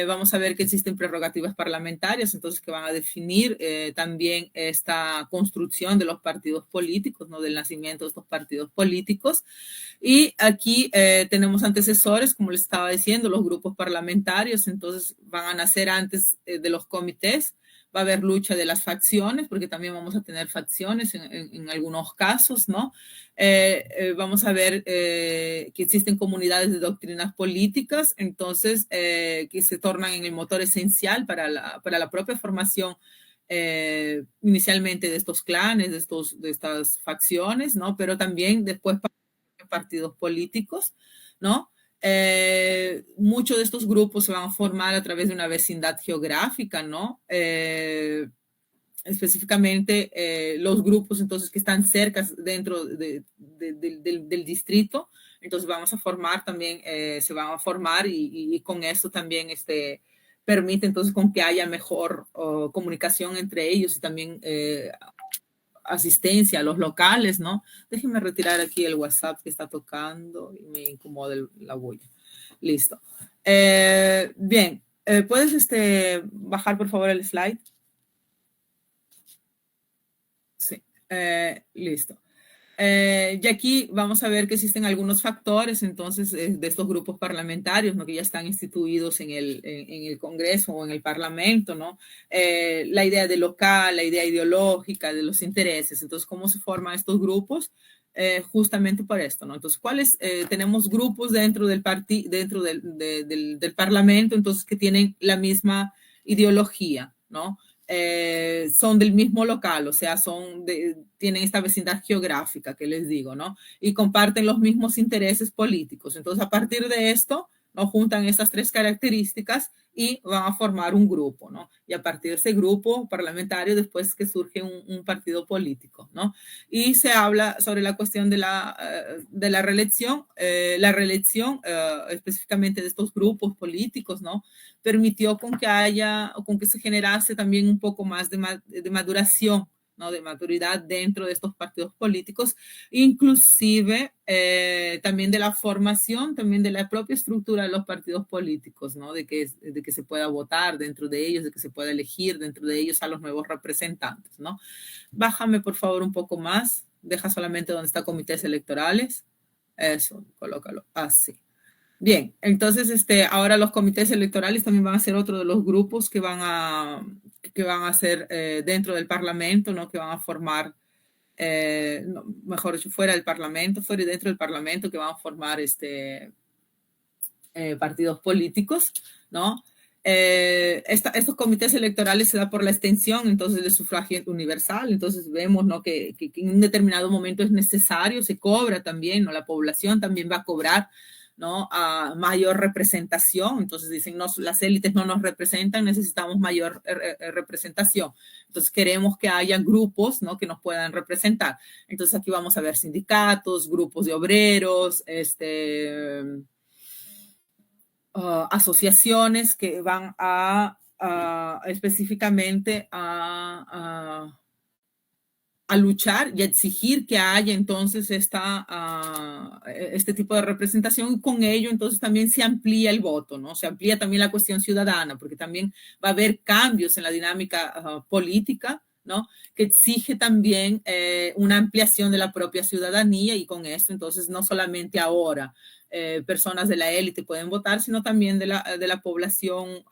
Vamos a ver que existen prerrogativas parlamentarias, entonces que van a definir también esta construcción de los partidos políticos, ¿no? Del nacimiento de estos partidos políticos. Y aquí tenemos antecesores, como les estaba diciendo, los grupos parlamentarios, entonces van a nacer antes de los comités. Va a haber lucha de las facciones, porque también vamos a tener facciones en algunos casos, ¿no? Vamos a ver que existen comunidades de doctrinas políticas, entonces que se tornan en el motor esencial para la propia formación inicialmente de estos clanes, de estas facciones, ¿no? Pero también después para partidos políticos, ¿no? Muchos de estos grupos se van a formar a través de una vecindad geográfica, ¿no? Específicamente los grupos entonces que están cerca dentro del distrito, entonces vamos a formar también, se van a formar y con eso también permite entonces con que haya mejor comunicación entre ellos y también asistencia a los locales, ¿no? Déjenme retirar aquí el WhatsApp que está tocando y me incomoda la bulla. Listo. Bien, ¿puedes bajar por favor el slide? Sí, listo. Y aquí vamos a ver que existen algunos factores, entonces, de estos grupos parlamentarios, ¿no? Que ya están instituidos en el Congreso o en el Parlamento, ¿no? La idea de local, la idea ideológica, de los intereses. Entonces, ¿cómo se forman estos grupos? Justamente por esto, ¿no? Entonces, tenemos grupos dentro del Parlamento, entonces, que tienen la misma ideología, ¿no? Son del mismo local, o sea, tienen esta vecindad geográfica que les digo, ¿no? Y comparten los mismos intereses políticos. Entonces, a partir de esto, ¿no? Juntan estas tres características y van a formar un grupo, ¿no? Y a partir de ese grupo parlamentario, después que surge un partido político, ¿no? Y se habla sobre la cuestión de la reelección. La reelección, específicamente de estos grupos políticos, ¿no? Permitió con que se generase también un poco más de maduración, ¿no? De maturidad dentro de estos partidos políticos, inclusive también de la formación, también de la propia estructura de los partidos políticos, ¿no? De que se pueda votar dentro de ellos, de que se pueda elegir dentro de ellos a los nuevos representantes, ¿no? Bájame por favor un poco más, deja solamente donde está comités electorales, eso, colócalo así. Bien, entonces ahora los comités electorales también van a ser otro de los grupos que van a ser dentro del Parlamento, ¿no? Que van a formar, no, mejor dicho, fuera y dentro del Parlamento, que van a formar partidos políticos, ¿no? Estos comités electorales se da por la extensión, entonces, del sufragio universal. Entonces vemos, ¿no? que en un determinado momento es necesario, se cobra también, ¿no? La población también va a cobrar, ¿no? A mayor representación. Entonces dicen, no, las élites no nos representan, necesitamos mayor representación. Entonces queremos que haya grupos, ¿no? Que nos puedan representar. Entonces aquí vamos a ver sindicatos, grupos de obreros, asociaciones que van específicamente a luchar y a exigir que haya entonces este tipo de representación, y con ello entonces también se amplía el voto, ¿no? Se amplía también la cuestión ciudadana, porque también va a haber cambios en la dinámica política, ¿no? Que exige también una ampliación de la propia ciudadanía y con eso, entonces, no solamente ahora personas de la élite pueden votar, sino también de la población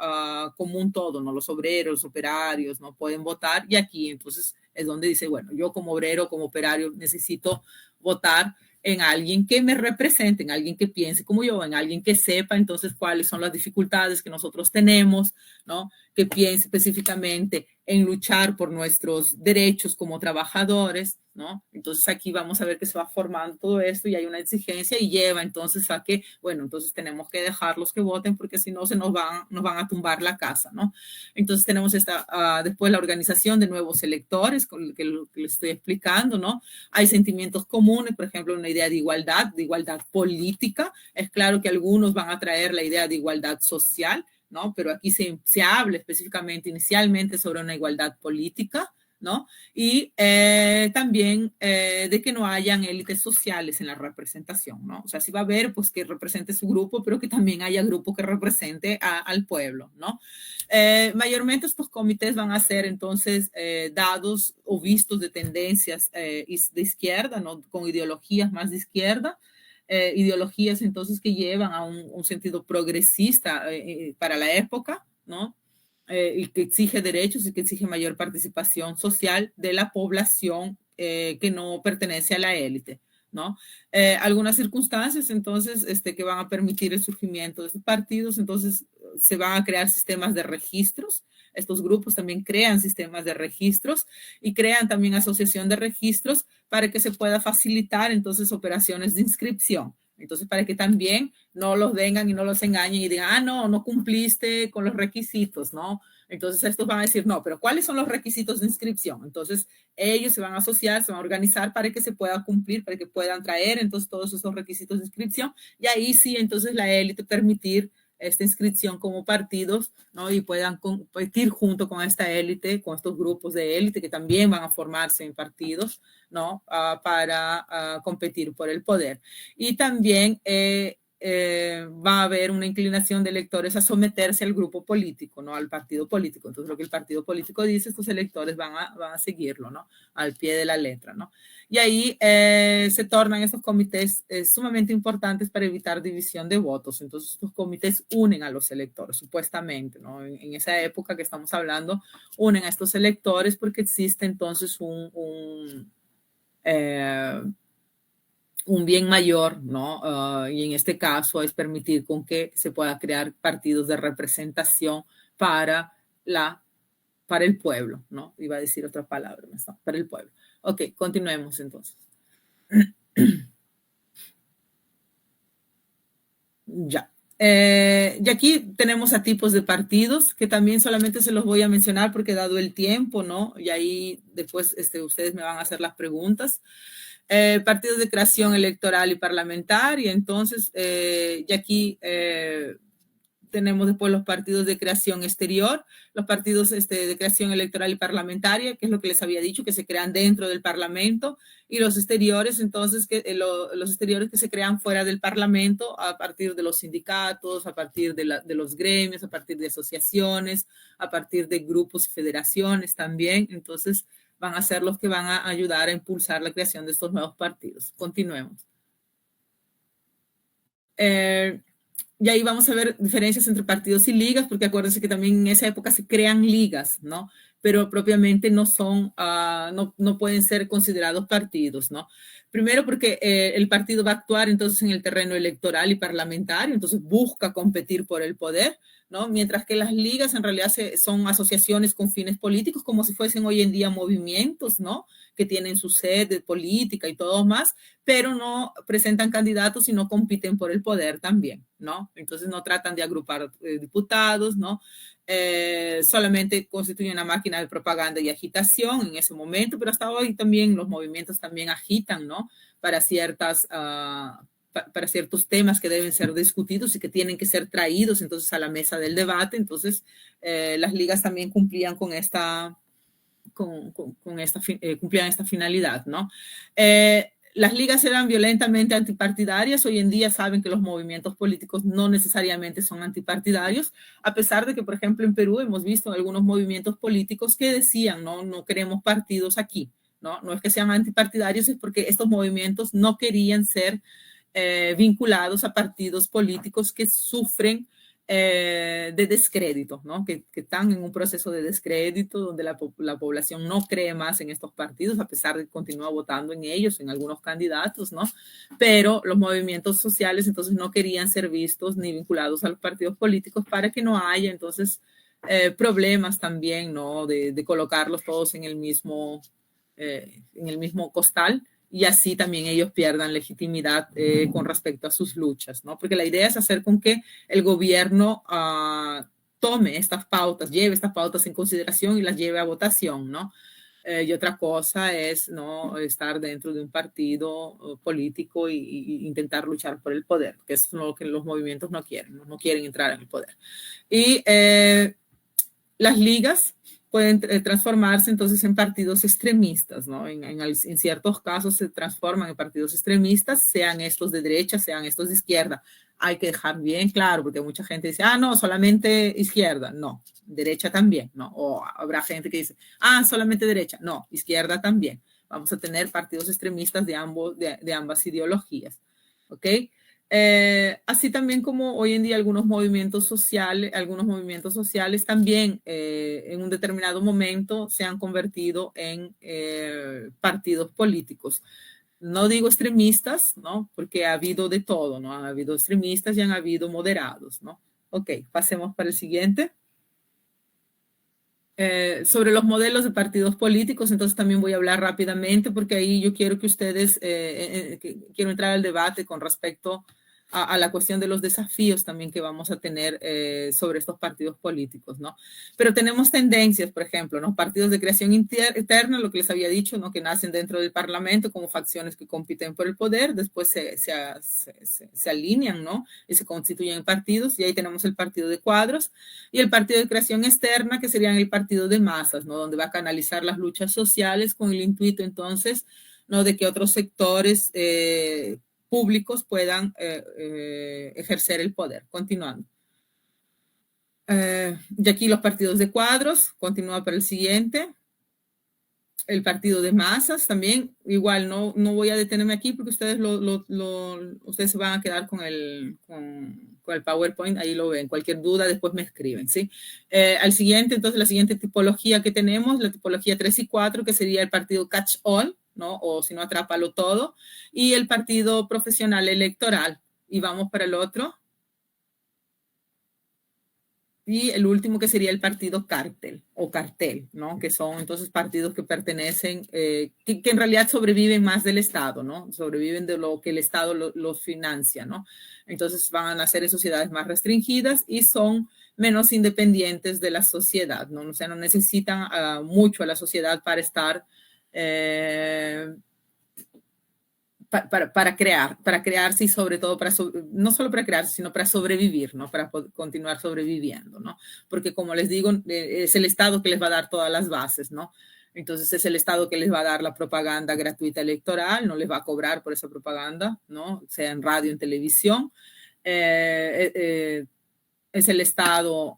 común todo, ¿no? Los obreros, los operarios, ¿no? Pueden votar y aquí, entonces, es donde dice, bueno, yo como obrero, como operario, necesito votar en alguien que me represente, en alguien que piense como yo, en alguien que sepa entonces cuáles son las dificultades que nosotros tenemos, ¿no? Que piense específicamente en luchar por nuestros derechos como trabajadores, ¿no? Entonces aquí vamos a ver que se va formando todo esto y hay una exigencia y lleva entonces a que, bueno, entonces tenemos que dejarlos que voten porque si no nos van a tumbar la casa, ¿no? Entonces tenemos después la organización de nuevos electores, con lo que les estoy explicando, ¿no? Hay sentimientos comunes, por ejemplo, una idea de igualdad política. Es claro que algunos van a traer la idea de igualdad social, ¿no? Pero aquí se habla específicamente, inicialmente, sobre una igualdad política, ¿no? Y también de que no hayan élites sociales en la representación, ¿no? O sea, sí va a haber, pues, que represente su grupo, pero que también haya grupo que represente al pueblo, ¿no? Mayormente estos comités van a ser, entonces, dados o vistos de tendencias de izquierda, ¿no? Con ideologías más de izquierda, ideologías entonces que llevan a un sentido progresista para la época, ¿no? Y que exige derechos y que exige mayor participación social de la población que no pertenece a la élite, ¿no? Algunas circunstancias, entonces, que van a permitir el surgimiento de estos partidos, entonces, se van a crear sistemas de registros. Estos grupos también crean sistemas de registros y crean también asociación de registros para que se pueda facilitar, entonces, operaciones de inscripción. Entonces, para que también no los vengan y no los engañen y digan, no cumpliste con los requisitos, ¿no? Entonces, estos van a decir, no, pero ¿cuáles son los requisitos de inscripción? Entonces, ellos se van a asociar, se van a organizar para que se pueda cumplir, para que puedan traer, entonces, todos esos requisitos de inscripción. Y ahí sí, entonces, la élite permitir esta inscripción como partidos, ¿no? Y puedan competir junto con esta élite, con estos grupos de élite que también van a formarse en partidos, ¿no? Para competir por el poder. Y también va a haber una inclinación de electores a someterse al grupo político, ¿no? Al partido político. Entonces, lo que el partido político dice, estos electores van a seguirlo, ¿no? Al pie de la letra, ¿no? Y ahí se tornan estos comités sumamente importantes para evitar división de votos. Entonces, estos comités unen a los electores, supuestamente, ¿no? En esa época que estamos hablando, unen a estos electores porque existe entonces un bien mayor, ¿no? Y en este caso es permitir con que se pueda crear partidos de representación para, para el pueblo, ¿no? Iba a decir otra palabra, ¿no? Para el pueblo. Ok, continuemos entonces. Ya. Y aquí tenemos a tipos de partidos que también solamente se los voy a mencionar porque dado el tiempo, ¿no? Y ahí después ustedes me van a hacer las preguntas. Partidos de creación electoral y parlamentaria, entonces, y aquí tenemos después los partidos de creación exterior, los partidos de creación electoral y parlamentaria, que es lo que les había dicho, que se crean dentro del Parlamento, y los exteriores, entonces, los exteriores que se crean fuera del Parlamento a partir de los sindicatos, a partir de los gremios, a partir de asociaciones, a partir de grupos y federaciones también, entonces van a ser los que van a ayudar a impulsar la creación de estos nuevos partidos. Continuemos. Y ahí vamos a ver diferencias entre partidos y ligas, porque acuérdense que también en esa época se crean ligas, ¿no? Pero propiamente no son, no pueden ser considerados partidos, ¿no? Primero porque el partido va a actuar entonces en el terreno electoral y parlamentario, entonces busca competir por el poder, ¿no? Mientras que las ligas en realidad son asociaciones con fines políticos, como si fuesen hoy en día movimientos, ¿no? Que tienen su sede política y todo más, pero no presentan candidatos y no compiten por el poder también, ¿no? Entonces no tratan de agrupar diputados, ¿no? Solamente constituyen una máquina de propaganda y agitación en ese momento, pero hasta hoy también los movimientos también agitan, ¿no? Para para ciertos temas que deben ser discutidos y que tienen que ser traídos entonces a la mesa del debate. Entonces, las ligas también cumplían con esta, cumplían esta finalidad, ¿no? las ligas eran violentamente antipartidarias. Hoy en día saben que los movimientos políticos no necesariamente son antipartidarios, a pesar de que, por ejemplo, en Perú hemos visto algunos movimientos políticos que decían, no queremos partidos aquí. No es que sean antipartidarios, es porque estos movimientos no querían ser vinculados a partidos políticos que sufren de descrédito, ¿no? Que están en un proceso de descrédito donde la población no cree más en estos partidos, a pesar de que continúa votando en ellos, en algunos candidatos, ¿no? Pero los movimientos sociales entonces no querían ser vistos ni vinculados a los partidos políticos para que no haya entonces problemas también, ¿no? De colocarlos todos en el mismo costal, y así también ellos pierdan legitimidad con respecto a sus luchas, ¿no? Porque la idea es hacer con que el gobierno tome estas pautas, lleve estas pautas en consideración y las lleve a votación, ¿no? Y otra cosa es no estar dentro de un partido político y intentar luchar por el poder, que es lo que los movimientos no quieren, no quieren entrar en el poder. Y las ligas pueden transformarse entonces en partidos extremistas, ¿no? En ciertos casos se transforman en partidos extremistas, sean estos de derecha, sean estos de izquierda. Hay que dejar bien claro, porque mucha gente dice, no, solamente izquierda. No, derecha también, ¿no? O habrá gente que dice, solamente derecha. No, izquierda también. Vamos a tener partidos extremistas de ambas ideologías, ¿ok? Así también como hoy en día algunos movimientos sociales también en un determinado momento se han convertido en partidos políticos. No digo extremistas, ¿no? Porque ha habido de todo, ¿no? Han habido extremistas y han habido moderados, ¿no? Ok, pasemos para el siguiente. Sobre los modelos de partidos políticos, entonces también voy a hablar rápidamente porque ahí yo quiero que ustedes, quiero entrar al debate con respecto a la cuestión de los desafíos también que vamos a tener sobre estos partidos políticos, ¿no? Pero tenemos tendencias, por ejemplo, ¿no? Partidos de creación interna, lo que les había dicho, ¿no? Que nacen dentro del Parlamento como facciones que compiten por el poder, después se alinean, ¿no? Y se constituyen en partidos, y ahí tenemos el partido de cuadros, y el partido de creación externa, que serían el partido de masas, ¿no? Donde va a canalizar las luchas sociales con el intuito, entonces, ¿no? De que otros sectores públicos puedan ejercer el poder. Continuando. Y aquí los partidos de cuadros, continúa para el siguiente. El partido de masas también, igual no voy a detenerme aquí porque ustedes ustedes se van a quedar con el PowerPoint, ahí lo ven. Cualquier duda después me escriben, ¿sí? Al siguiente, entonces la siguiente tipología que tenemos, la tipología 3 y 4, que sería el partido catch all, ¿no? O si no, atrápalo todo, y el partido profesional electoral. Y vamos para el otro. Y el último que sería el partido cártel o cartel, ¿no? Que son entonces partidos que pertenecen, que en realidad sobreviven más del Estado, ¿no? Sobreviven de lo que el Estado los financia, ¿no? Entonces van a ser en sociedades más restringidas y son menos independientes de la sociedad, ¿no? O sea, no necesitan mucho a la sociedad para estar para crearse y sobre todo no solo para crearse, sino para sobrevivir, ¿no? Para continuar sobreviviendo, ¿no? Porque como les digo, es el Estado que les va a dar todas las bases, ¿no? Entonces es el Estado que les va a dar la propaganda gratuita electoral, no les va a cobrar por esa propaganda, ¿no? Sea en radio, en televisión. Es el Estado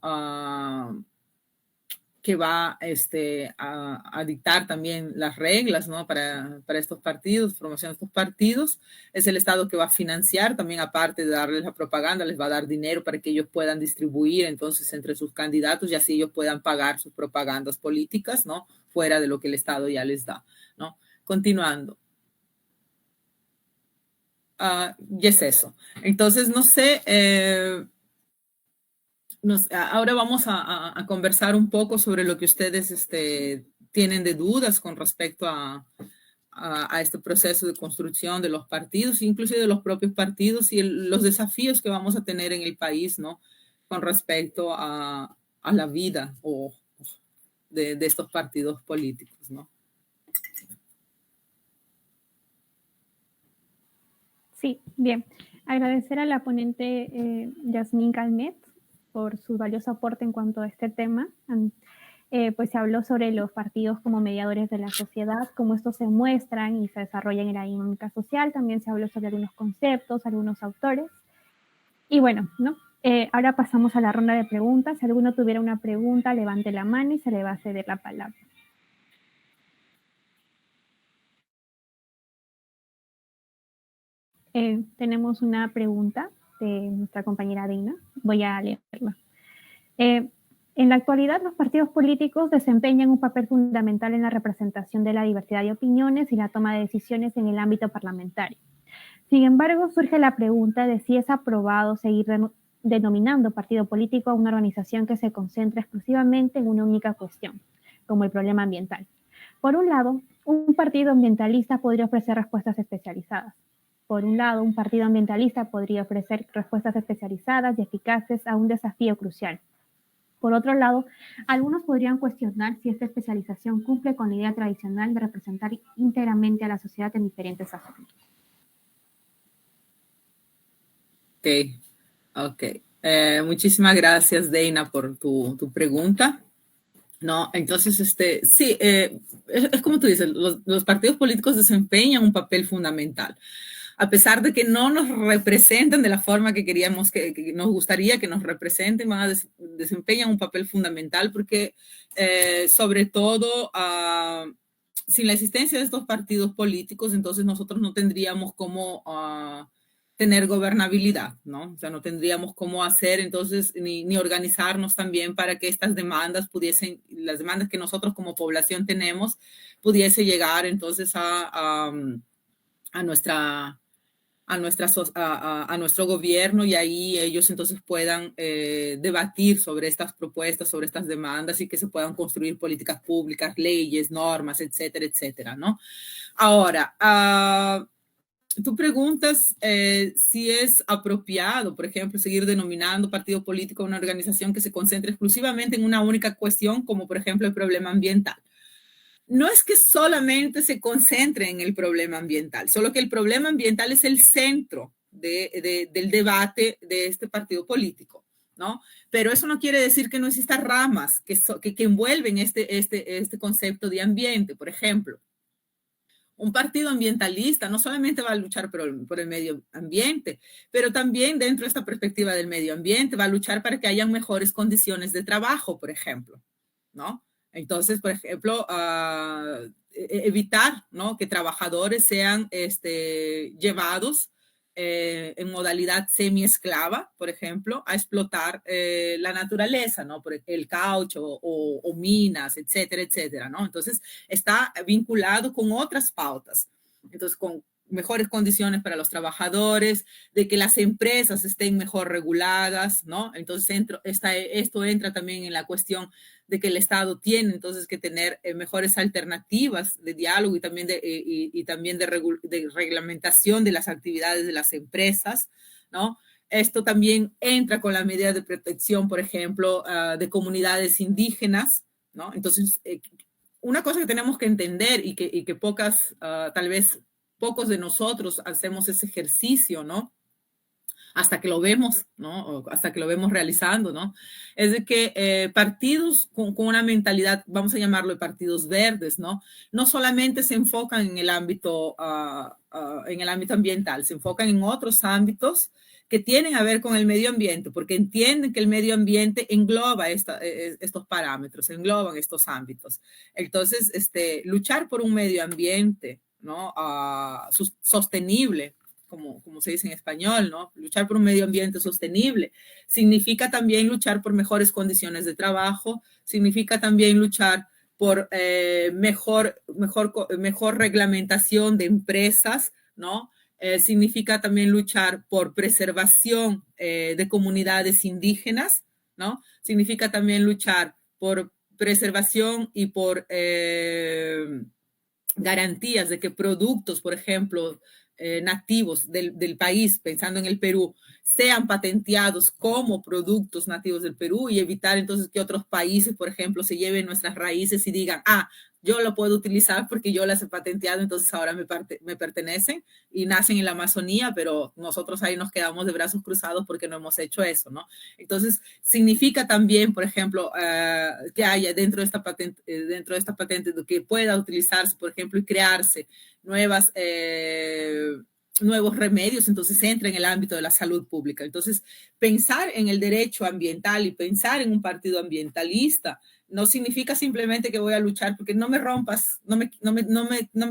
que va a dictar también las reglas, ¿no? para estos partidos, promoción de estos partidos. Es el Estado que va a financiar también, aparte de darles la propaganda, les va a dar dinero para que ellos puedan distribuir entonces entre sus candidatos y así ellos puedan pagar sus propagandas políticas, ¿no? Fuera de lo que el Estado ya les da, ¿no? Continuando. Y es eso. Entonces, no sé, ahora vamos a conversar un poco sobre lo que ustedes tienen de dudas con respecto a este proceso de construcción de los partidos, incluso de los propios partidos y los desafíos que vamos a tener en el país, ¿no? Con respecto a la vida de estos partidos políticos, ¿no? Sí, bien. Agradecer a la ponente Yasmín Calmet por su valioso aporte en cuanto a este tema. pues se habló sobre los partidos como mediadores de la sociedad, cómo estos se muestran y se desarrollan en la dinámica social. También se habló sobre algunos conceptos, algunos autores. Y bueno, ¿no? Ahora pasamos a la ronda de preguntas. Si alguno tuviera una pregunta, levante la mano y se le va a ceder la palabra. Tenemos una pregunta de nuestra compañera Dina. Voy a leerla. En la actualidad, los partidos políticos desempeñan un papel fundamental en la representación de la diversidad de opiniones y la toma de decisiones en el ámbito parlamentario. Sin embargo, surge la pregunta de si es aprobado seguir denominando partido político a una organización que se concentra exclusivamente en una única cuestión, como el problema ambiental. Por un lado, un partido ambientalista podría ofrecer respuestas especializadas. Por un lado, un partido ambientalista podría ofrecer respuestas especializadas y eficaces a un desafío crucial. Por otro lado, algunos podrían cuestionar si esta especialización cumple con la idea tradicional de representar íntegramente a la sociedad en diferentes asuntos. Ok. Muchísimas gracias, Deina, por tu pregunta. No, entonces, sí, es como tú dices, los partidos políticos desempeñan un papel fundamental. A pesar de que no nos representan de la forma que queríamos, que nos gustaría que nos representen, desempeñan un papel fundamental porque, sobre todo, sin la existencia de estos partidos políticos, entonces nosotros no tendríamos cómo tener gobernabilidad, ¿no? O sea, no tendríamos cómo hacer entonces ni organizarnos también para que estas demandas pudiesen, las demandas que nosotros como población tenemos, pudiese llegar entonces a nuestro gobierno y ahí ellos entonces puedan debatir sobre estas propuestas, sobre estas demandas y que se puedan construir políticas públicas, leyes, normas, etcétera, etcétera, ¿no? Ahora, tú preguntas si es apropiado, por ejemplo, seguir denominando partido político a una organización que se concentre exclusivamente en una única cuestión, como por ejemplo el problema ambiental. No es que solamente se concentre en el problema ambiental, solo que el problema ambiental es el centro del debate de este partido político, ¿no? Pero eso no quiere decir que no existan ramas que envuelven este concepto de ambiente. Por ejemplo, un partido ambientalista no solamente va a luchar por el medio ambiente, pero también dentro de esta perspectiva del medio ambiente va a luchar para que hayan mejores condiciones de trabajo, por ejemplo, ¿no? Entonces, por ejemplo, evitar, ¿no?, que trabajadores sean llevados en modalidad semi-esclava, por ejemplo, a explotar la naturaleza, ¿no? Por el caucho o minas, etcétera, etcétera, ¿no? Entonces, está vinculado con otras pautas. Entonces, con mejores condiciones para los trabajadores, de que las empresas estén mejor reguladas, ¿no? Entonces, esto entra también en la cuestión de que el Estado tiene entonces que tener mejores alternativas de diálogo y también de reglamentación de las actividades de las empresas, ¿no? Esto también entra con la medida de protección, por ejemplo, de comunidades indígenas, ¿no? Entonces, una cosa que tenemos que entender y que tal vez pocos de nosotros hacemos ese ejercicio, ¿no? Hasta que lo vemos, ¿no? O hasta que lo vemos realizando, ¿no? Es de que partidos con una mentalidad, vamos a llamarlo de partidos verdes, ¿no? No solamente se enfocan en el ámbito ambiental, se enfocan en otros ámbitos que tienen a ver con el medio ambiente, porque entienden que el medio ambiente engloba estos parámetros, engloban estos ámbitos. Entonces, luchar por un medio ambiente, ¿no? Sostenible, como se dice en español, ¿no? Luchar por un medio ambiente sostenible. Significa también luchar por mejores condiciones de trabajo, significa también luchar por mejor reglamentación de empresas, ¿no? Significa también luchar por preservación de comunidades indígenas, ¿no? Significa también luchar por preservación y por garantías de que productos, por ejemplo, nativos del país, pensando en el Perú, sean patenteados como productos nativos del Perú y evitar entonces que otros países, por ejemplo, se lleven nuestras raíces y digan, yo lo puedo utilizar porque yo las he patenteado, entonces ahora me pertenecen y nacen en la Amazonía, pero nosotros ahí nos quedamos de brazos cruzados porque no hemos hecho eso, ¿no? Entonces, significa también, por ejemplo, que haya dentro de esta patente que pueda utilizarse, por ejemplo, y crearse nuevos remedios, entonces entra en el ámbito de la salud pública. Entonces, pensar en el derecho ambiental y pensar en un partido ambientalista no significa simplemente que voy a luchar porque no me rompas, no me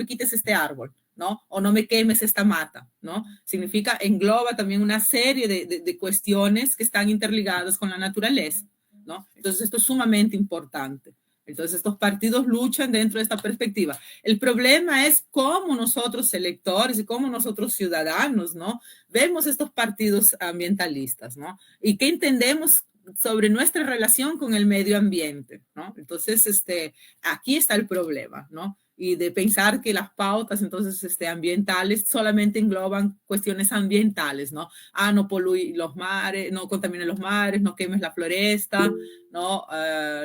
quites este árbol, ¿no? O no me quemes esta mata, ¿no? Significa, engloba también una serie de cuestiones que están interligadas con la naturaleza, ¿no? Entonces, esto es sumamente importante. Entonces, estos partidos luchan dentro de esta perspectiva. El problema es cómo nosotros, electores y cómo nosotros, ciudadanos, ¿no? Vemos estos partidos ambientalistas, ¿no? Y qué entendemos sobre nuestra relación con el medio ambiente, ¿no? Entonces, aquí está el problema, ¿no? Y de pensar que las pautas, entonces, ambientales solamente engloban cuestiones ambientales, ¿no? No polúe los mares, no contamines los mares, no quemes la floresta, no,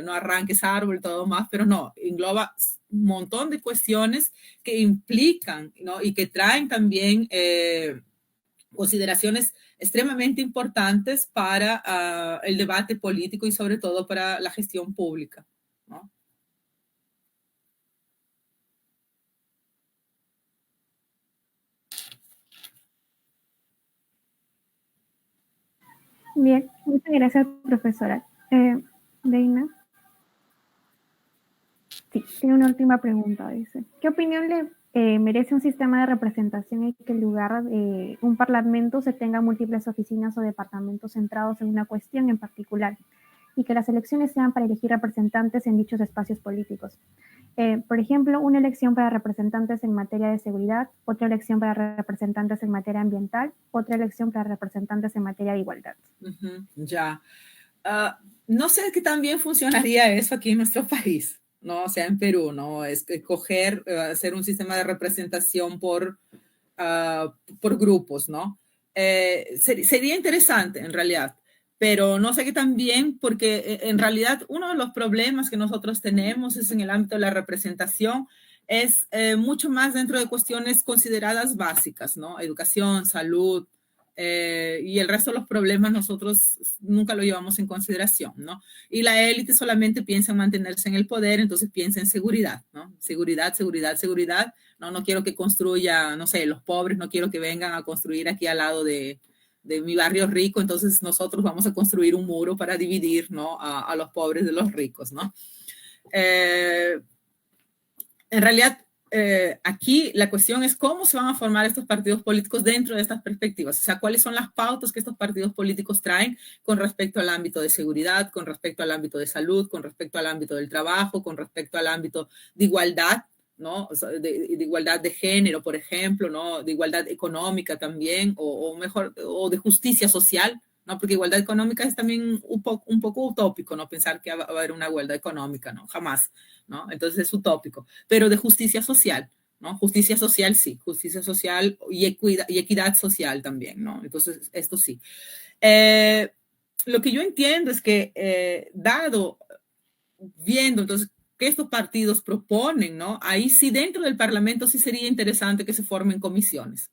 no arranques árbol y todo más, pero no, engloba un montón de cuestiones que implican, ¿no? Y que traen también consideraciones extremadamente importantes para el debate político y sobre todo para la gestión pública, ¿no? Bien, muchas gracias, profesora. Deina. Sí, tiene una última pregunta, dice. ¿Qué opinión le merece un sistema de representación en que en lugar de un parlamento se tenga múltiples oficinas o departamentos centrados en una cuestión en particular y que las elecciones sean para elegir representantes en dichos espacios políticos? Por ejemplo, una elección para representantes en materia de seguridad, otra elección para representantes en materia ambiental, otra elección para representantes en materia de igualdad. Ya. No sé qué tan bien funcionaría eso aquí en nuestro país, ¿no? O sea, en Perú, ¿no? Es escoger, hacer un sistema de representación por grupos, ¿no? Sería interesante, en realidad, pero no sé qué tan bien, porque en realidad uno de los problemas que nosotros tenemos es en el ámbito de la representación, es mucho más dentro de cuestiones consideradas básicas, ¿no? Educación, salud, y el resto de los problemas nosotros nunca lo llevamos en consideración, ¿no? Y la élite solamente piensa en mantenerse en el poder, entonces piensa en seguridad, ¿no? Seguridad, seguridad, seguridad. No, no quiero que construya, no sé, los pobres, no quiero que vengan a construir aquí al lado de mi barrio rico, entonces nosotros vamos a construir un muro para dividir, ¿no? A los pobres de los ricos, ¿no? En realidad, aquí la cuestión es cómo se van a formar estos partidos políticos dentro de estas perspectivas. O sea, cuáles son las pautas que estos partidos políticos traen con respecto al ámbito de seguridad, con respecto al ámbito de salud, con respecto al ámbito del trabajo, con respecto al ámbito de igualdad, ¿no? O sea, de igualdad de género, por ejemplo, ¿no? De igualdad económica también, o mejor, o de justicia social, ¿no? Porque igualdad económica es también un poco utópico, ¿no? Pensar que va a haber una igualdad económica, ¿no? Jamás, ¿no? Entonces es utópico, pero de justicia social, ¿no? Justicia social sí, justicia social y equidad social también, ¿no? Entonces esto sí. Lo que yo entiendo es que viendo entonces que estos partidos proponen, ¿no? Ahí sí dentro del Parlamento sí sería interesante que se formen comisiones.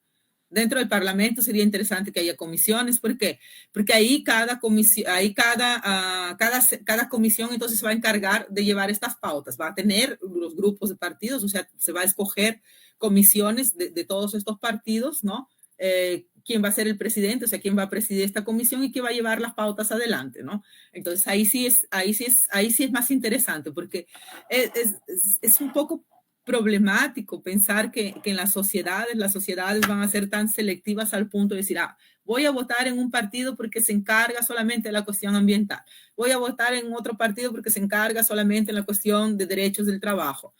Dentro del Parlamento sería interesante que haya comisiones. ¿Por qué? Porque ahí cada comisión, cada comisión entonces se va a encargar de llevar estas pautas. Va a tener los grupos de partidos, o sea, se va a escoger comisiones de todos estos partidos, ¿no? Quién va a ser el presidente, o sea, quién va a presidir esta comisión y quién va a llevar las pautas adelante, ¿no? Entonces ahí sí es más interesante porque es un poco problemático pensar que en las sociedades van a ser tan selectivas al punto de decir, voy a votar en un partido porque se encarga solamente de la cuestión ambiental, voy a votar en otro partido porque se encarga solamente de la cuestión de derechos del trabajo,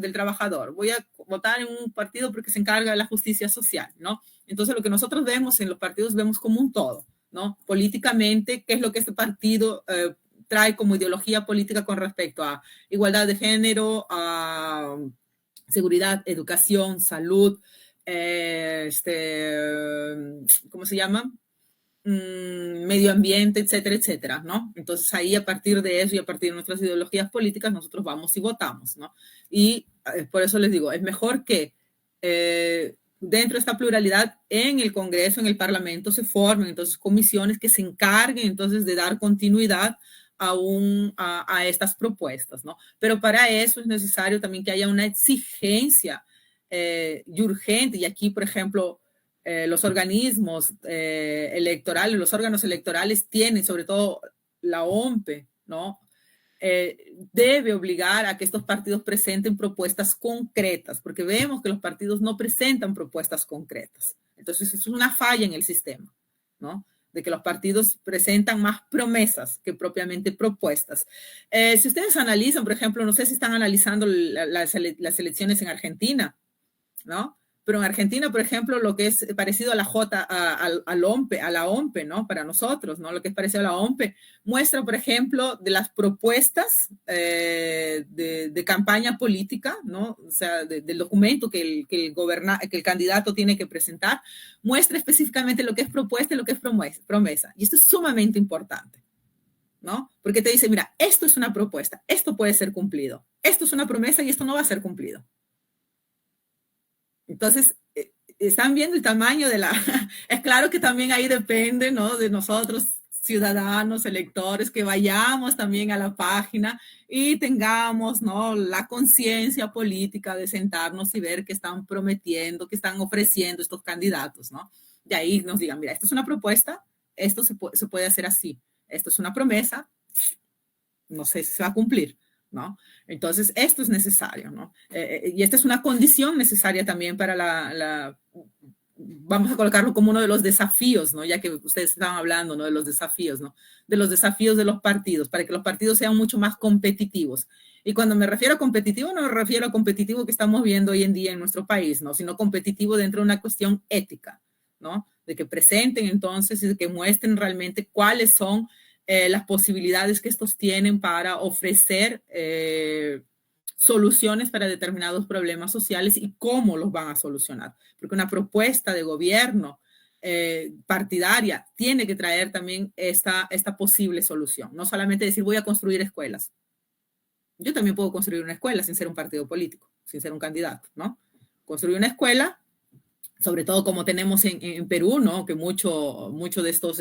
del trabajador, voy a votar en un partido porque se encarga de la justicia social, ¿no? Entonces lo que nosotros vemos en los partidos vemos como un todo, ¿no? Políticamente, ¿qué es lo que este partido trae como ideología política con respecto a igualdad de género, a seguridad, educación, salud, ¿cómo se llama? medio ambiente, etcétera, etcétera, ¿no? Entonces ahí a partir de eso y a partir de nuestras ideologías políticas nosotros vamos y votamos, ¿no? Y por eso les digo, es mejor que dentro de esta pluralidad en el Congreso, en el Parlamento se formen entonces comisiones que se encarguen entonces de dar continuidad a estas propuestas, ¿no? Pero para eso es necesario también que haya una exigencia y urgente, y aquí, por ejemplo, los organismos electorales, los órganos electorales tienen, sobre todo la OMPE, ¿no? Debe obligar a que estos partidos presenten propuestas concretas, porque vemos que los partidos no presentan propuestas concretas. Entonces, es una falla en el sistema, ¿no? De que los partidos presentan más promesas que propiamente propuestas. Si ustedes analizan, por ejemplo, no sé si están analizando las elecciones en Argentina, ¿no? Pero en Argentina, por ejemplo, lo que es parecido a la a la OMPE, ¿no? Para nosotros, ¿no? Lo que es parecido a la OMPE, muestra, por ejemplo, de las propuestas de campaña política, ¿no? O sea, del documento que el candidato tiene que presentar, muestra específicamente lo que es propuesta y lo que es promesa. Y esto es sumamente importante, ¿no? Porque te dice, mira, esto es una propuesta, esto puede ser cumplido, esto es una promesa y esto no va a ser cumplido. Entonces, están viendo el tamaño de la... Es claro que también ahí depende, ¿no? De nosotros, ciudadanos, electores, que vayamos también a la página y tengamos, ¿no? La conciencia política de sentarnos y ver qué están prometiendo, qué están ofreciendo estos candidatos, ¿no? De ahí nos digan, mira, esto es una propuesta, esto se puede hacer así, esto es una promesa, no sé si se va a cumplir, ¿no? Entonces, esto es necesario, ¿no? Y esta es una condición necesaria también para vamos a colocarlo como uno de los desafíos, ¿no? Ya que ustedes estaban hablando, ¿no? De los desafíos, ¿no? De los desafíos de los partidos, para que los partidos sean mucho más competitivos. Y cuando me refiero a competitivo, no me refiero a competitivo que estamos viendo hoy en día en nuestro país, ¿no? Sino competitivo dentro de una cuestión ética, ¿no? De que presenten entonces y de que muestren realmente cuáles son las posibilidades que estos tienen para ofrecer soluciones para determinados problemas sociales y cómo los van a solucionar. Porque una propuesta de gobierno partidaria tiene que traer también esta posible solución. No solamente decir voy a construir escuelas. Yo también puedo construir una escuela sin ser un partido político, sin ser un candidato, ¿no? Construir una escuela, sobre todo como tenemos en Perú, ¿no? Que mucho de estos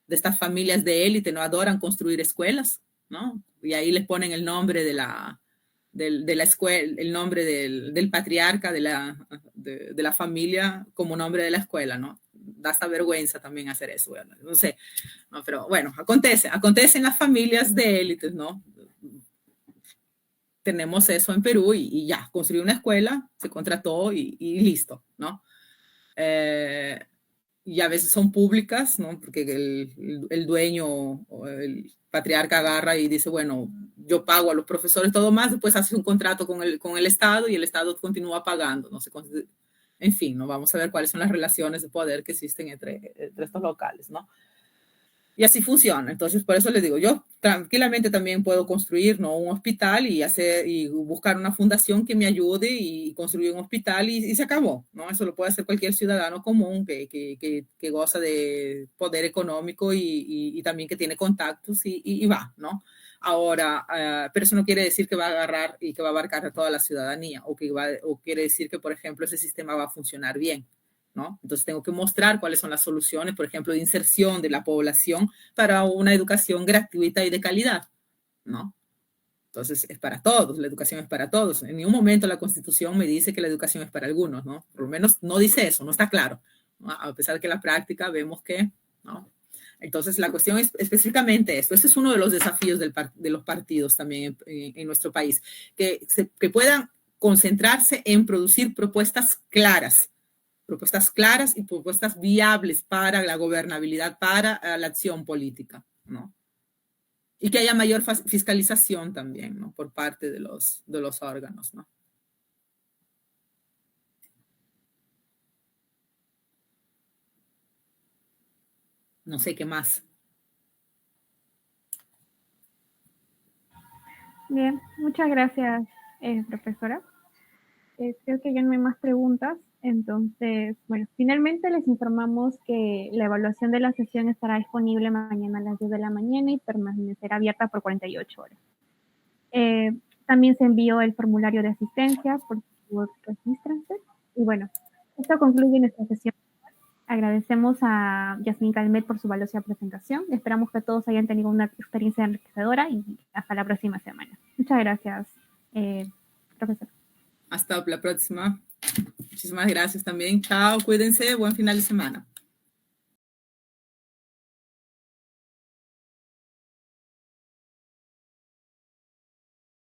de estas familias de élite, ¿no? Adoran construir escuelas, ¿no? Y ahí les ponen el nombre de la escuela, el nombre del patriarca de la familia como nombre de la escuela, ¿no? Da esa vergüenza también hacer eso, bueno, no sé, no, pero bueno, acontece en las familias de élites, ¿no? Tenemos eso en Perú y ya, construir una escuela, se contrató y listo, ¿no? Y a veces son públicas, ¿no? Porque el dueño o el patriarca agarra y dice, bueno, yo pago a los profesores todo más, después hace un contrato con el Estado y el Estado continúa pagando, no sé, en fin, ¿no? Vamos a ver cuáles son las relaciones de poder que existen entre estos locales, ¿no? Y así funciona. Entonces, por eso les digo, yo tranquilamente también puedo construir, ¿no? Un hospital y buscar una fundación que me ayude y construir un hospital y se acabó, ¿no? Eso lo puede hacer cualquier ciudadano común que goza de poder económico y también que tiene contactos y va, ¿no? Ahora, pero eso no quiere decir que va a agarrar y que va a abarcar a toda la ciudadanía o quiere decir que, por ejemplo, ese sistema va a funcionar bien. ¿No? Entonces tengo que mostrar cuáles son las soluciones, por ejemplo, de inserción de la población para una educación gratuita y de calidad, ¿no? Entonces es para todos, la educación es para todos. En ningún momento la Constitución me dice que la educación es para algunos, ¿no? Por lo menos no dice eso, no está claro, ¿no? A pesar de que en la práctica vemos que, ¿no? Entonces la cuestión es específicamente esto. Este es uno de los desafíos de los partidos también en nuestro país, que puedan concentrarse en producir propuestas claras y propuestas viables para la gobernabilidad, para la acción política, ¿no? Y que haya mayor fiscalización también, ¿no? Por parte de los órganos, ¿no? No sé qué más. Bien, muchas gracias, profesora. Creo que ya no hay más preguntas. Entonces, bueno, finalmente les informamos que la evaluación de la sesión estará disponible mañana a las 10 de la mañana y permanecerá abierta por 48 horas. También se envió el formulario de asistencia, por favor, regístrense. Y bueno, esto concluye nuestra sesión. Agradecemos a Yasmín Calmet por su valiosa presentación. Esperamos que todos hayan tenido una experiencia enriquecedora y hasta la próxima semana. Muchas gracias, profesor. Hasta la próxima. Muchísimas gracias también. Chao, cuídense. Buen final de semana.